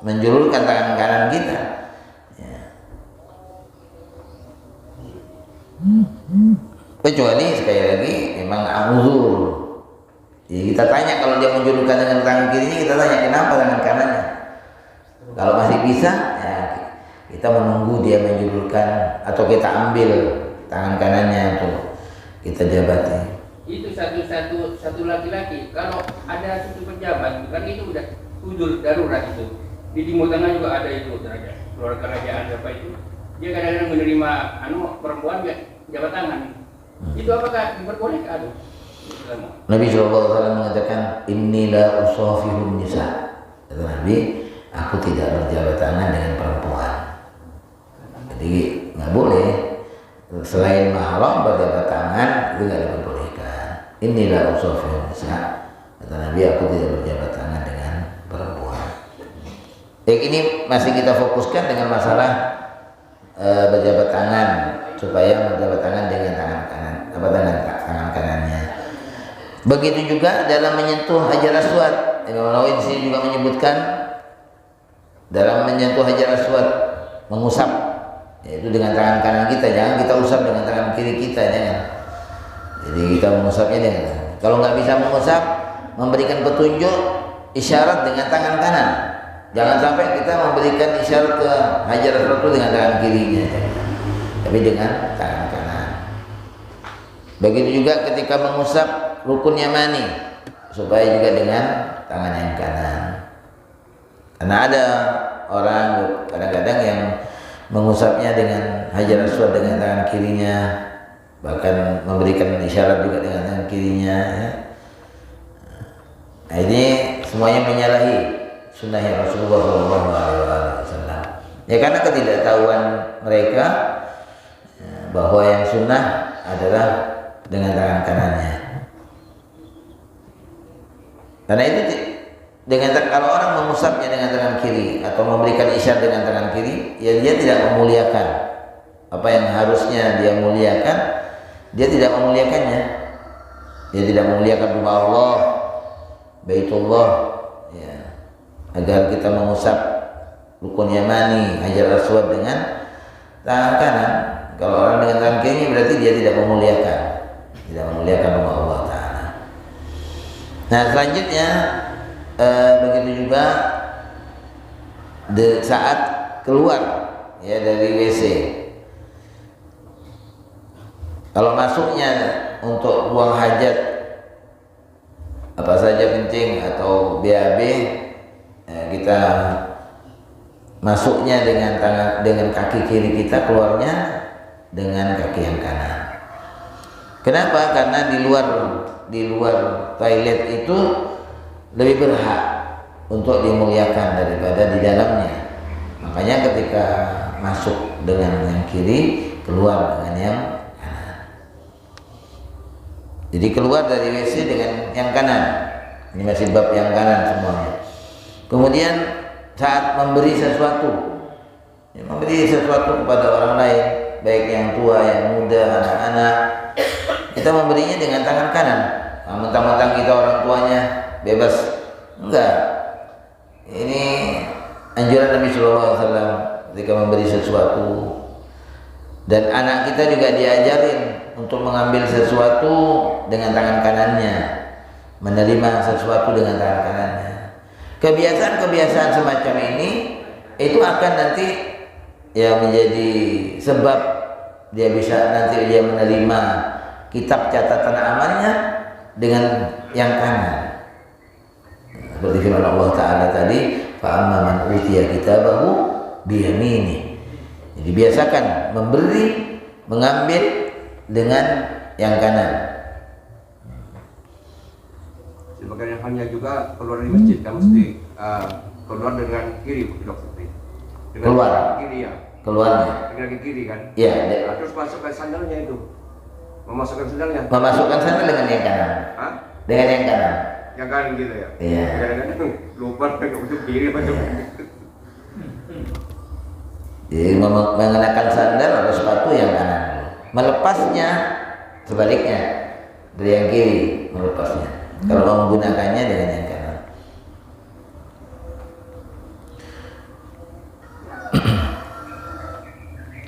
menjulurkan tangan kanan kita. Ya. Kecuali sekali lagi memang uzur. Jadi kita tanya, kalau dia menjulurkan dengan tangan kirinya, kita tanya kenapa tangan kanannya. Kalau masih bisa, ya kita menunggu dia menjulurkan atau kita ambil tangan kanannya untuk kita jabati. Itu satu laki-laki. Kalau ada satu pejabat, kan itu udah udul darurat itu. Di Timur Tengah juga ada itu, keluarga kerajaan apa itu. Dia kadang-kadang menerima perempuan jabat tangan. Itu apakah diperbolehkan? Nabi SAW mengatakan, Inilah usafihun nisa. Kata Nabi, aku tidak berjabat tangan dengan perempuan. Jadi nggak boleh. Selain mahram berjabat tangan itu nggak diperbolehkan. Inilah usafihun nisa. Kata Nabi, aku tidak berjabat tangan dengan perempuan. Ini masih kita fokuskan dengan masalah berjabat tangan, supaya berjabat tangan dengan tangan kanan, tangan kanannya. Begitu juga dalam menyentuh Hajar Aswad. Imam Nawawi di sini juga menyebutkan dalam menyentuh Hajar Aswad, mengusap, yaitu dengan tangan kanan kita. Jangan kita usap dengan tangan kiri kita, jangan. Jadi kita mengusapnya dengan tangan. Kalau nggak bisa mengusap, memberikan petunjuk isyarat dengan tangan kanan. Jangan sampai kita memberikan isyarat ke Hajar Aswad dengan tangan kirinya, tapi dengan tangan kanan. Begitu juga ketika mengusap rukun yamani, supaya juga dengan tangan yang kanan. Karena ada orang kadang-kadang yang mengusapnya dengan Hajar Aswad dengan tangan kirinya, bahkan memberikan isyarat juga dengan tangan kirinya, ya. Nah, ini semuanya menyalahi sunnah Rasulullah SAW. Ya, karena ketidaktahuan mereka bahwa yang sunnah adalah dengan tangan kanannya. Karena itu kalau orang mengusapnya dengan tangan kiri atau memberikan isyarat dengan tangan kiri, ya dia tidak memuliakan apa yang harusnya dia muliakan. Dia tidak memuliakannya. Dia tidak memuliakan rumah Allah, Baitullah, ya. Agar kita mengusap rukun yamani, Hajar Aswad dengan tangan kanan. Kalau orang dengan tangan kiri berarti dia tidak memuliakan rumah Allah Ta'ala. Nah, selanjutnya begitu juga saat keluar, ya, dari WC. Kalau masuknya untuk buang hajat, apa saja kencing atau BAB, kita masuknya dengan kaki kiri kita, keluarnya dengan kaki yang kanan. Kenapa? Karena di luar toilet itu lebih berhak untuk dimuliakan daripada di dalamnya. Makanya ketika masuk dengan yang kiri, keluar dengan yang kanan. Jadi keluar dari WC dengan yang kanan. Ini masih bab yang kanan semuanya. Kemudian saat memberi sesuatu kepada orang lain, baik yang tua, yang muda, anak-anak, kita memberinya dengan tangan kanan. Nah, mentang-mentang kita orang tuanya bebas, enggak. Ini anjuran Nabi SAW ketika memberi sesuatu. Dan anak kita juga diajarin untuk mengambil sesuatu dengan tangan kanannya, menerima sesuatu dengan tangan kanannya. Kebiasaan-kebiasaan semacam ini itu akan nanti ya menjadi sebab dia bisa nanti dia menerima kitab catatan amalnya dengan yang kanan. Seperti firman Allah Ta'ala tadi, fa'amma man utiya kitabahu biyamini. Jadi biasakan memberi, mengambil dengan yang kanan. Sebagian hanya juga keluar dari masjid kan mesti keluar dengan kiri dokter. Dengan Keluar. kiri ya. Keluarnya. Dengan kaki kiri kan. Iya. Terus masukkan sandalnya itu. Memasukkan sandalnya. Memasukkan sandal dengan yang kanan. Hah? Dengan yang kanan. Yang kanan gitu ya. Iya. Kadang-kadang lupa untuk kiri masuk. Jadi mengenakan sandal atau sepatu yang kanan. Melepasnya sebaliknya dari yang kiri melepasnya. Kalau mau menggunakannya dengan yang kanan.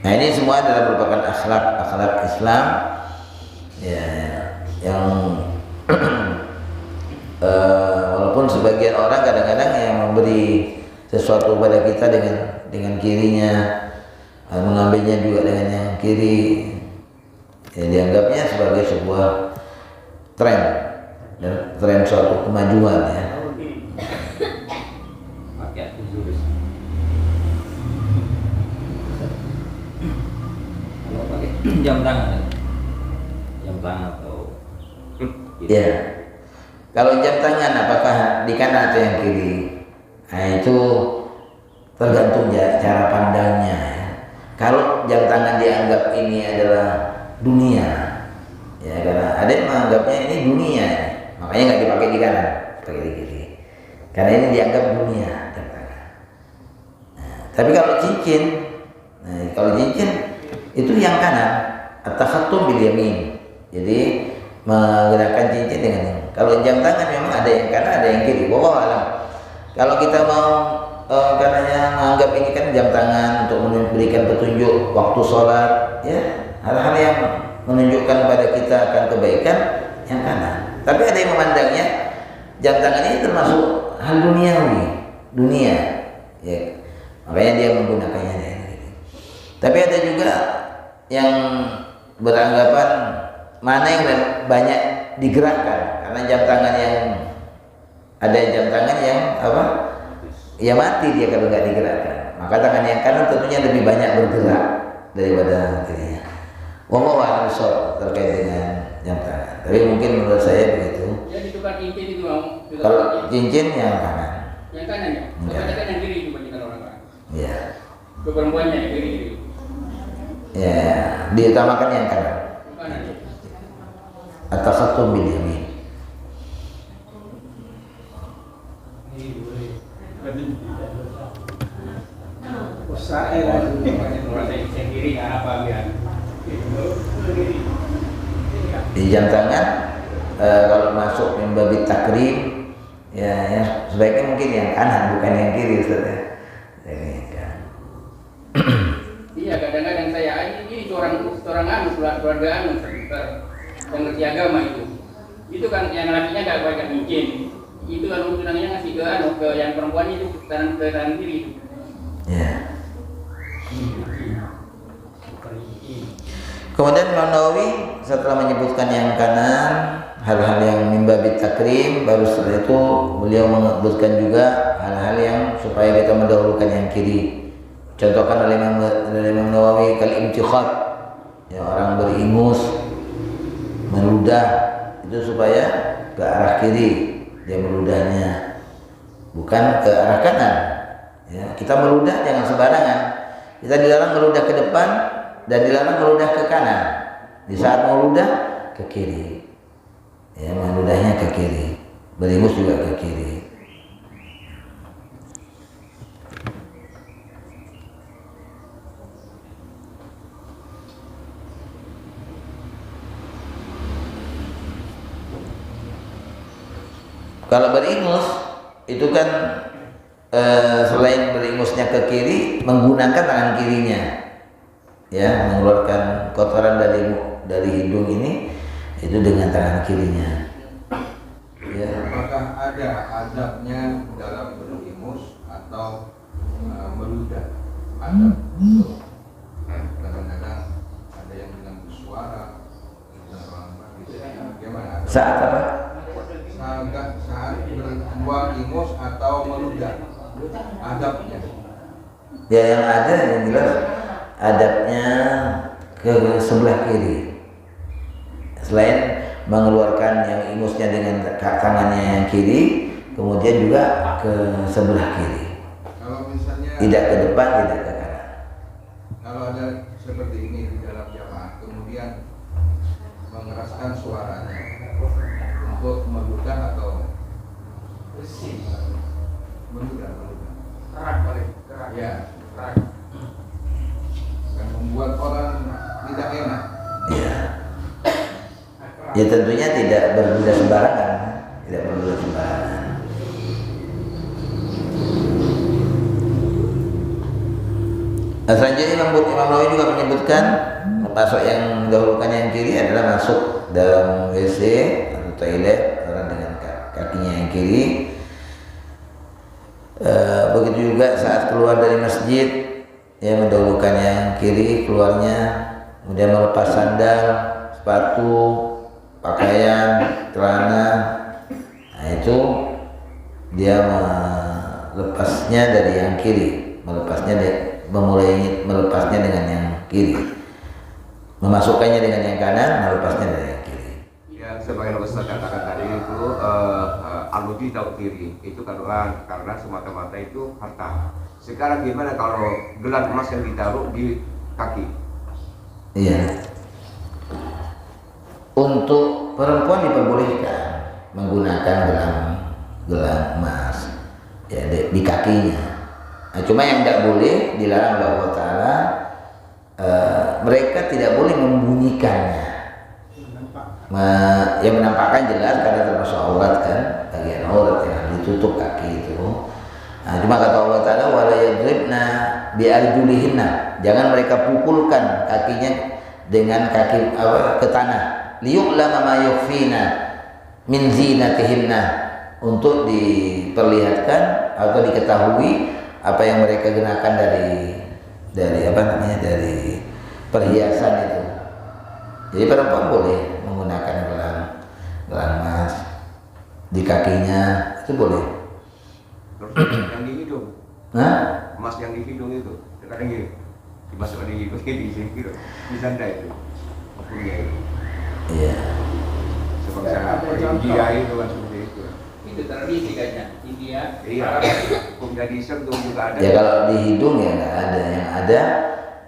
Nah ini semua adalah merupakan akhlak Islam ya, yang walaupun sebagian orang kadang-kadang yang memberi sesuatu pada kita dengan kirinya, mengambilnya juga dengan yang kiri, ya dianggapnya sebagai sebuah tren dan tren suatu kemajuan ya. Jam tangan atau Ya, kalau jam tangan apakah di kanan atau yang kiri? Nah itu tergantung ya cara pandangnya. Ya. Kalau jam tangan dianggap ini adalah dunia, ya karena ada yang menganggapnya ini dunia, makanya nggak dipakai di kanan, pakai di kiri. Karena ini dianggap dunia jam tangan. Nah, tapi kalau cincin itu yang kanan, at-takhattum bil yamin. Jadi menggunakan cincin dengan ini. Kalau jam tangan memang ada yang kanan, ada yang kiri. Wallahu alam. Kalau kita mau karenanya menganggap ini kan jam tangan untuk memberikan petunjuk waktu sholat, ya hal-hal yang menunjukkan pada kita akan kebaikan yang kanan. Tapi ada yang memandangnya jam tangan ini termasuk hal duniawi, dunia, ya makanya dia menggunakannya. Tapi ada juga yang beranggapan mana yang banyak digerakkan, karena jam tangan yang ada jam tangan yang apa? Ya mati dia kalau nggak digerakkan. Maka tangan yang kanan tentunya lebih banyak bergerak daripada kirinya. Wallahu a'lam bishawab terkait dengan jam tangan. Tapi mungkin menurut saya begitu. Jadi tukar cincin itu mau. Kalau cincin yang kanan. Yang kanan ya. Soalnya kan yang kiri dibandingkan orang-orang. Ya. Ke perempuannya yang kiri. Ya, diutamakan yang kanan. Kanan. At-takhattum bil yamin. Di jam tangan kalau masuk min babit takrim ya sebaiknya mungkin yang kanan bukan yang kiri Ustaz ya. Iya kadang-kadang saya ini keluarga yang ngerti agama itu kan yang lakinya nggak pakai cincin, itu kan tunangnya ngasih ke yang perempuan itu ke kanan kiri. Ya. Kemudian Imam Nawawi setelah menyebutkan yang kanan, hal-hal yang mimbabi takrim, baru setelah itu beliau menyebutkan juga hal-hal yang supaya kita mendahulukan yang kiri. Contohkan oleh Imam Nawawi kal imtikhat, ya orang beringus, meludah itu supaya ke arah kiri dia meludahnya, bukan ke arah kanan. Ya, kita meludah jangan sembarangan. Kita dilarang meludah ke depan dan dilarang meludah ke kanan. Di saat meludah ke kiri, ya meludahnya ke kiri, beringus juga ke kiri. Kalau beringus itu kan selain beringusnya ke kiri, menggunakan tangan kirinya, ya mengeluarkan kotoran dari hidung ini itu dengan tangan kirinya. Ya. Apakah ada adabnya dalam beringus atau meludah? Adab untuk kadang-kadang ada Saat apa? Saat berbuang ingus atau meludah. Adabnya. Ya yang ada yang jelas adabnya ke sebelah kiri. Selain mengeluarkan yang ingusnya dengan tangannya yang kiri, kemudian juga ke sebelah kiri. Kalau misalnya Tidak ke depan, tidak ke kanan. kalau ada seperti ini di dalam jamaah, kemudian mengeraskan suaranya untuk meludah atau meludah. Kerak paling, kerak. Ya, Kerak. dan membuat orang tidak enak. Ya. Ya tentunya tidak berbuda sembarangan, tidak berbuda sembarangan. Nah, selanjutnya Imam Nawawi juga menyebutkan masuk yang mendahulukan yang kiri adalah masuk dalam WC atau toilet orang dengan kakinya yang kiri. Begitu juga saat keluar dari masjid, ya mendahulukan yang kiri keluarnya, kemudian melepas sandal, sepatu, pakaian, celana. Nah itu dia melepasnya dari yang kiri, memulai melepasnya dengan yang kiri, memasukkannya dengan yang kanan, melepasnya dari yang kiri. Ya, sebagai Ustaz katakan tadi itu al-wudi tahu kiri itu karena semata-mata itu harta. Sekarang gimana kalau gelang emas yang ditaruh di kaki? Iya. Untuk perempuan diperbolehkan menggunakan gelang emas ya di kakinya. Nah, cuma yang tidak boleh dilarang oleh Allah Ta'ala, mereka tidak boleh membunyikannya. Yang menampakkan jelas karena termasuk aurat kan, bagian aurat yang ditutup kaki itu. Nah, cuma kata Allah Ta'ala wala yadribna biarjulihinna, jangan mereka pukulkan kakinya dengan kaki ke tanah. Liyu'lama ma yukhfina min zinatihinna, untuk diperlihatkan atau diketahui apa yang mereka gunakan dari apa namanya, dari perhiasan itu. Jadi perempuan boleh menggunakan gelang emas di kakinya, itu boleh. Terus yang di hidung, Nah, emas yang di hidung itu, sekarang gini, dimasukkan di hidung, di sini gitu, di sanda itu, punya itu. iya. Sebangsa India itu kan seperti itu. Itu tradisi kayaknya India. Iya, hukum jadi sentuh juga ada. Ya kalau di hidung ya nggak ada, yang ada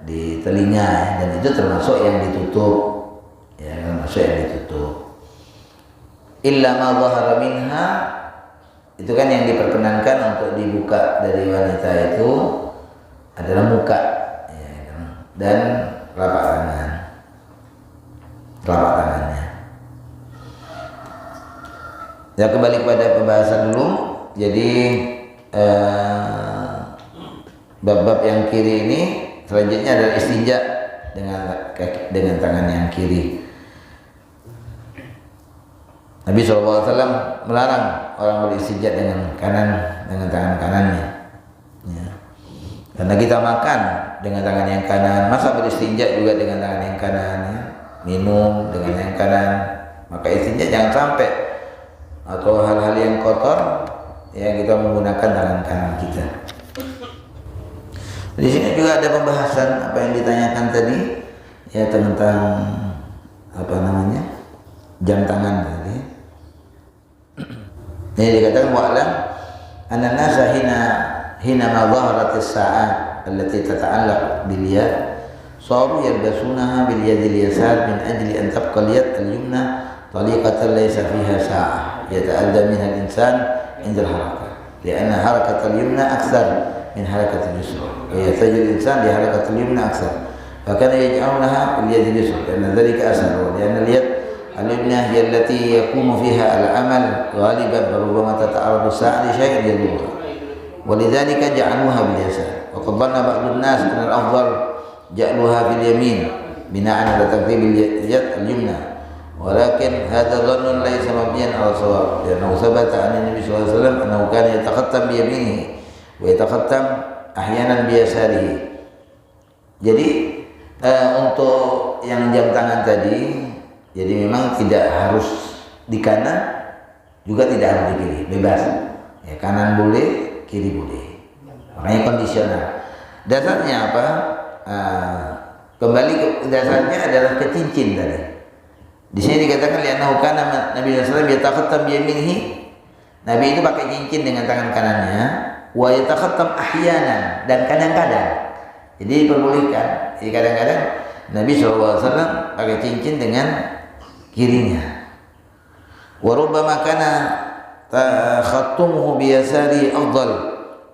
di telinga ya. Dan itu termasuk yang ditutup, ya termasuk yang ditutup. Illa ma dhahara minha, itu kan yang diperkenankan untuk dibuka dari wanita itu adalah muka ya, dan telapak tangannya. Ya kembali kepada pembahasan dulu. Jadi bab-bab yang kiri ini selanjutnya adalah istinja dengan tangan yang kiri. Nabi SAW melarang orang beristinja dengan tangan kanannya. Ya. Karena kita makan dengan tangan yang kanan, masa beristinja juga dengan tangan yang kanan, ya. Minum dengan yang kanan, maka istinja jangan sampai, atau hal-hal yang kotor yang kita menggunakan tangan kanan kita. Di sini juga ada pembahasan apa yang ditanyakan tadi, ya tentang apa namanya, jam tangan tadi. Ini dikatakan wa'lam anna nasa hina ma dhaharat as-sa'at allati tata'allaq bil yad saru yalbasunaha bil yad al-yasar min ajli an tabqa al-yad al-yumna tariqatan laysa fiha sa'ah yata'adda minha al-insan 'inda al-harakah li'anna harakat al-yumna akthar min harakat al-yusra wa yahtaju al-insan li harakat al-yumna akthar fa kana yaj'alunaha bil yad al-yusra li'anna dhalika asar wa li'anna al-yad al-yumna hiya allati yaqumu fiha al-amal ghaliban farubama tata'arradu as-sa'a li shay'in yadurruha walidhalika ja'aluha bil yasar wa qad dhanna ba'du an-nas anna al-afdal ja'aluha fil yamin bina'an ala taqdim al-yad al-yumna walakin hadha dhannun laysa mabniyan ala sawab li'annahu thabata 'an an-nabi sallallahu alaihi wasallam annahu kana yataqattam bi yaminihi wa yataqattam ahyanan bi yasarihi. Jadi untuk yang jam tangan tadi, jadi memang tidak harus di kanan juga tidak harus di kiri, bebas. Ya, kanan boleh, kiri boleh. Makanya kondisional. Dasarnya apa? Kembali ke dasarnya adalah ke cincin tadi. Di sini dikatakan li'annahu kana Nabi sallallahu alaihi wasallam yatakhattam bi yaminihi. Nabi itu pakai cincin dengan tangan kanannya, wa yatakhattam ahyanan, dan kadang-kadang. Jadi diperbolehkan. Jadi kadang-kadang Nabi SAW pakai cincin dengan kirinya. Wa rubbama kana takhattumuhu bi yasari afdal.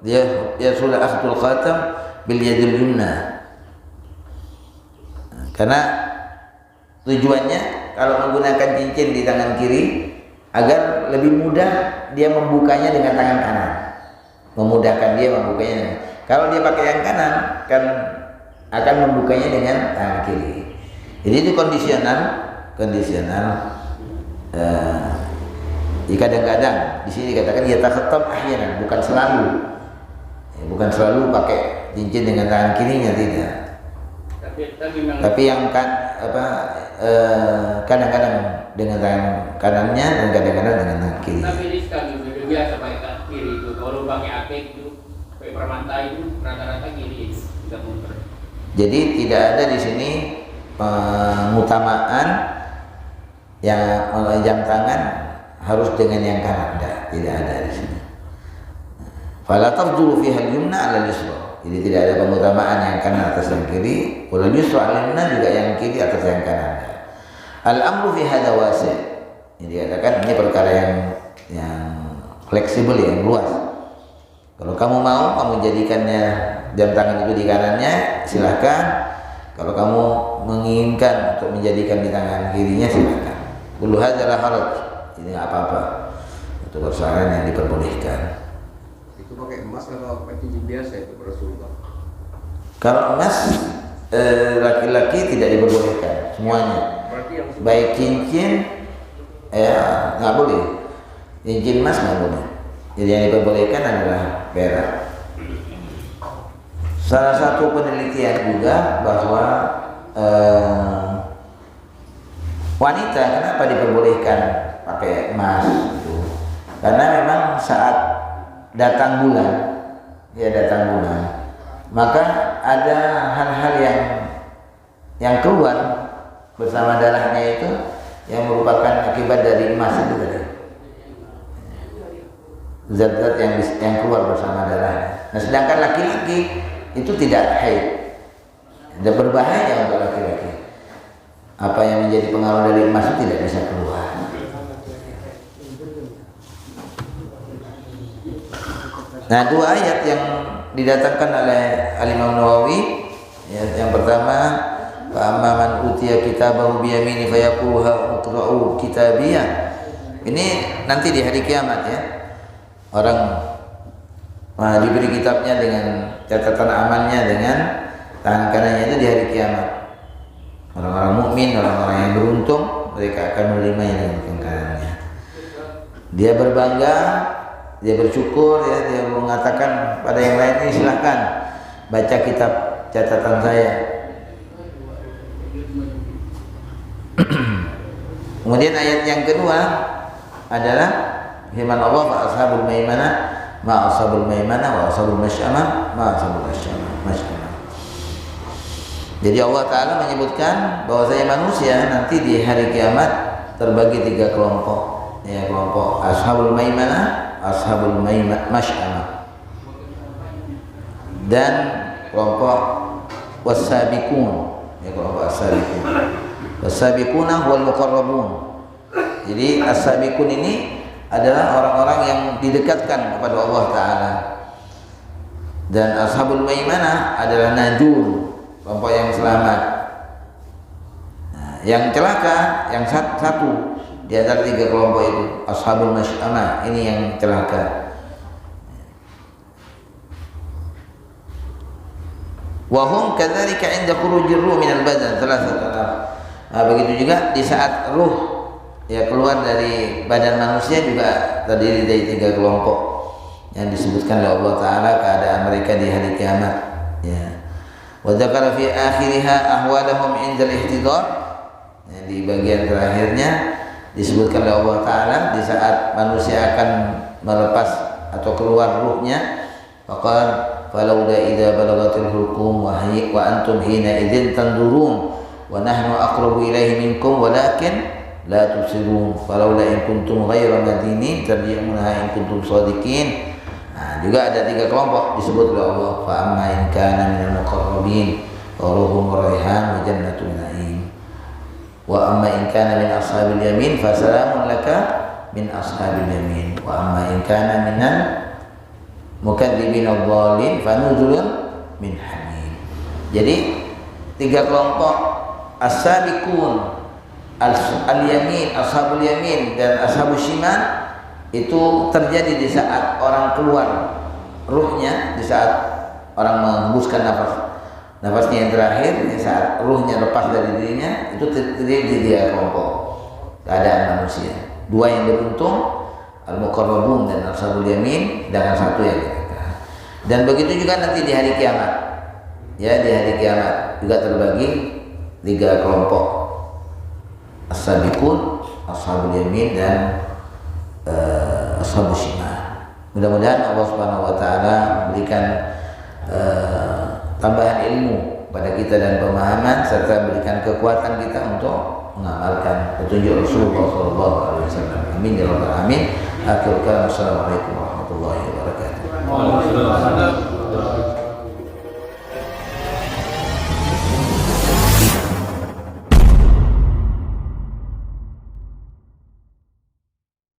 Dia sudah akhdul khatam bil yadil yumna. Karena tujuannya kalau menggunakan cincin di tangan kiri agar lebih mudah dia membukanya dengan tangan kanan. Memudahkan dia membukanya. Kalau dia pakai yang kanan kan akan membukanya dengan tangan kiri. Jadi itu kondisional. Kadang-kadang di sini dikatakan ya takhattam ahyanan, bukan selalu. Ya, bukan selalu pakai cincin dengan tangan kirinya, tidak. Tapi yang kadang-kadang dengan tangan kanannya dan kadang-kadang dengan tangan kiri. Tapi ini sekali biasa pakai tangan kiri itu. Kalau pakai akik itu, pakai permata itu rata-rata kiri itu tidak muter. Jadi tidak ada di sini pengutamaan yang jam tangan harus dengan yang kanan, tidak ada di sini. Fala tafdulu fiha al-yumna 'ala al-yusra. Jadi tidak ada pengutamaan yang kanan atas yang kiri, wala yusra 'ala al-yumna, juga yang kiri atas yang kanan. Al-amru fi hadza wasi'. Jadi dikatakan ini perkara yang fleksibel, yang luas. Kalau kamu mau, kamu jadikannya jam tangan itu di kanannya, silahkan. Kalau kamu menginginkan untuk menjadikan di tangan kirinya, silahkan. Kullu hadza la haraj. Ini nggak apa-apa. Itu persoalan yang diperbolehkan. Itu pakai emas atau pakai cincin biasa itu Rasulullah? Kalau emas laki-laki tidak diperbolehkan semuanya. Baik cincin ya nggak boleh. Cincin emas nggak boleh. Jadi yang diperbolehkan adalah perak. Salah satu penelitian juga bahwa wanita kenapa diperbolehkan pakai emas itu? Karena memang saat datang bulan, maka ada hal-hal yang keluar bersama darahnya itu yang merupakan akibat dari emas itu tadi. Zat-zat yang keluar bersama darahnya. Nah, sedangkan laki-laki itu tidak haid, tidak berbahaya untuk laki-laki. Apa yang menjadi pengaruh dari emas itu tidak bisa keluar. Nah, dua ayat yang didatangkan oleh Al-Imam Nawawi, yang pertama, fa amma man utiya kitabahu bi yamini fayaqulu ha uqra'u kitabiyah. Ini nanti di hari kiamat ya. Orang diberi kitabnya dengan catatan amalnya dengan tangan kanannya itu di hari kiamat. Orang-orang mukmin, orang-orang yang beruntung, mereka akan menerimanya dengan tangan kanannya. Dia berbangga, dia bersyukur, ya, dia mengatakan pada yang lain ini silahkan baca kitab catatan saya. Kemudian ayat yang kedua adalah firman Allah, fa ashabul maimanah ma ashabul maimanah wa ashabul masy'amah ma ashabul masy'amah. Jadi Allah Ta'ala menyebutkan bahwasanya manusia nanti di hari kiamat terbagi tiga kelompok, ya, kelompok ashabul maimanah, ashabul masy'amah, dan kelompok wasabiqun, ya, kelompok as-sabiqun. Was-sabiquna wal muqarrabun. Jadi as-sabiqun ini adalah orang-orang yang didekatkan kepada Allah Ta'ala, dan ashabul maimanah adalah najun, kelompok yang selamat. Nah, yang celaka, yang satu di antara tiga kelompok itu, ashabul masy'amah, ini yang celaka. Wa hum kadzalika 'inda khurujir ruh minal badan thalathah. Nah, begitu juga di saat ruh ya keluar dari badan manusia juga terdiri dari tiga kelompok yang disebutkan oleh Allah Ta'ala keadaan mereka di hari kiamat, ya. Wa dzakara fi akhiriha ahwalahum 'inda al-ihtidar. Di bagian terakhirnya disebutkan oleh Allah Ta'ala di saat manusia akan melepas atau keluar ruhnya, faqala falawla idza balagatil hulqum wa antum hina idzin tandurun wa nahnu aqrabu ilaihi minkum walakin la tubsirun falawla in kuntum ghayra madinin tarji'unaha in kuntum shadiqin. Nah, juga ada 3 kelompok disebut oleh Allah, fa amma in kana minal muqarrabin wa ruhum wa raihan wa jannatun na'im, wa amma in kana min ashabil yamin fa salamun laka min ashabil yamin, wa amma in kana minal mukadzibin adh-dhalin fa nuzulun min hamim. Jadi 3 kelompok, as-sabiqun, al-yamin, ashabul yamin dan ashabus shimal, itu terjadi di saat orang keluar ruhnya, di saat orang menghembuskan nafasnya yang terakhir, di saat ruhnya lepas dari dirinya, itu terjadi di 3 kelompok keadaan manusia. 2 yang beruntung, al-muqarrabun dan ashabul yamin, dengan 1 yang gagal. Dan begitu juga nanti di hari kiamat. Ya, di hari kiamat juga terbagi 3 kelompok, as-sabiqun, ashabul yamin dan ashabus shimal. Mudah-mudahan Allah Subhanahu wa taala memberikan tambahan ilmu pada kita dan pemahaman, serta memberikan kekuatan kita untuk mengamalkan petunjuk Rasulullah sallallahu alaihi wasallam. Amin ya rabbal alamin. Akhirul kalam. Assalamualaikum warahmatullahi wabarakatuh. Waalaikumsalam.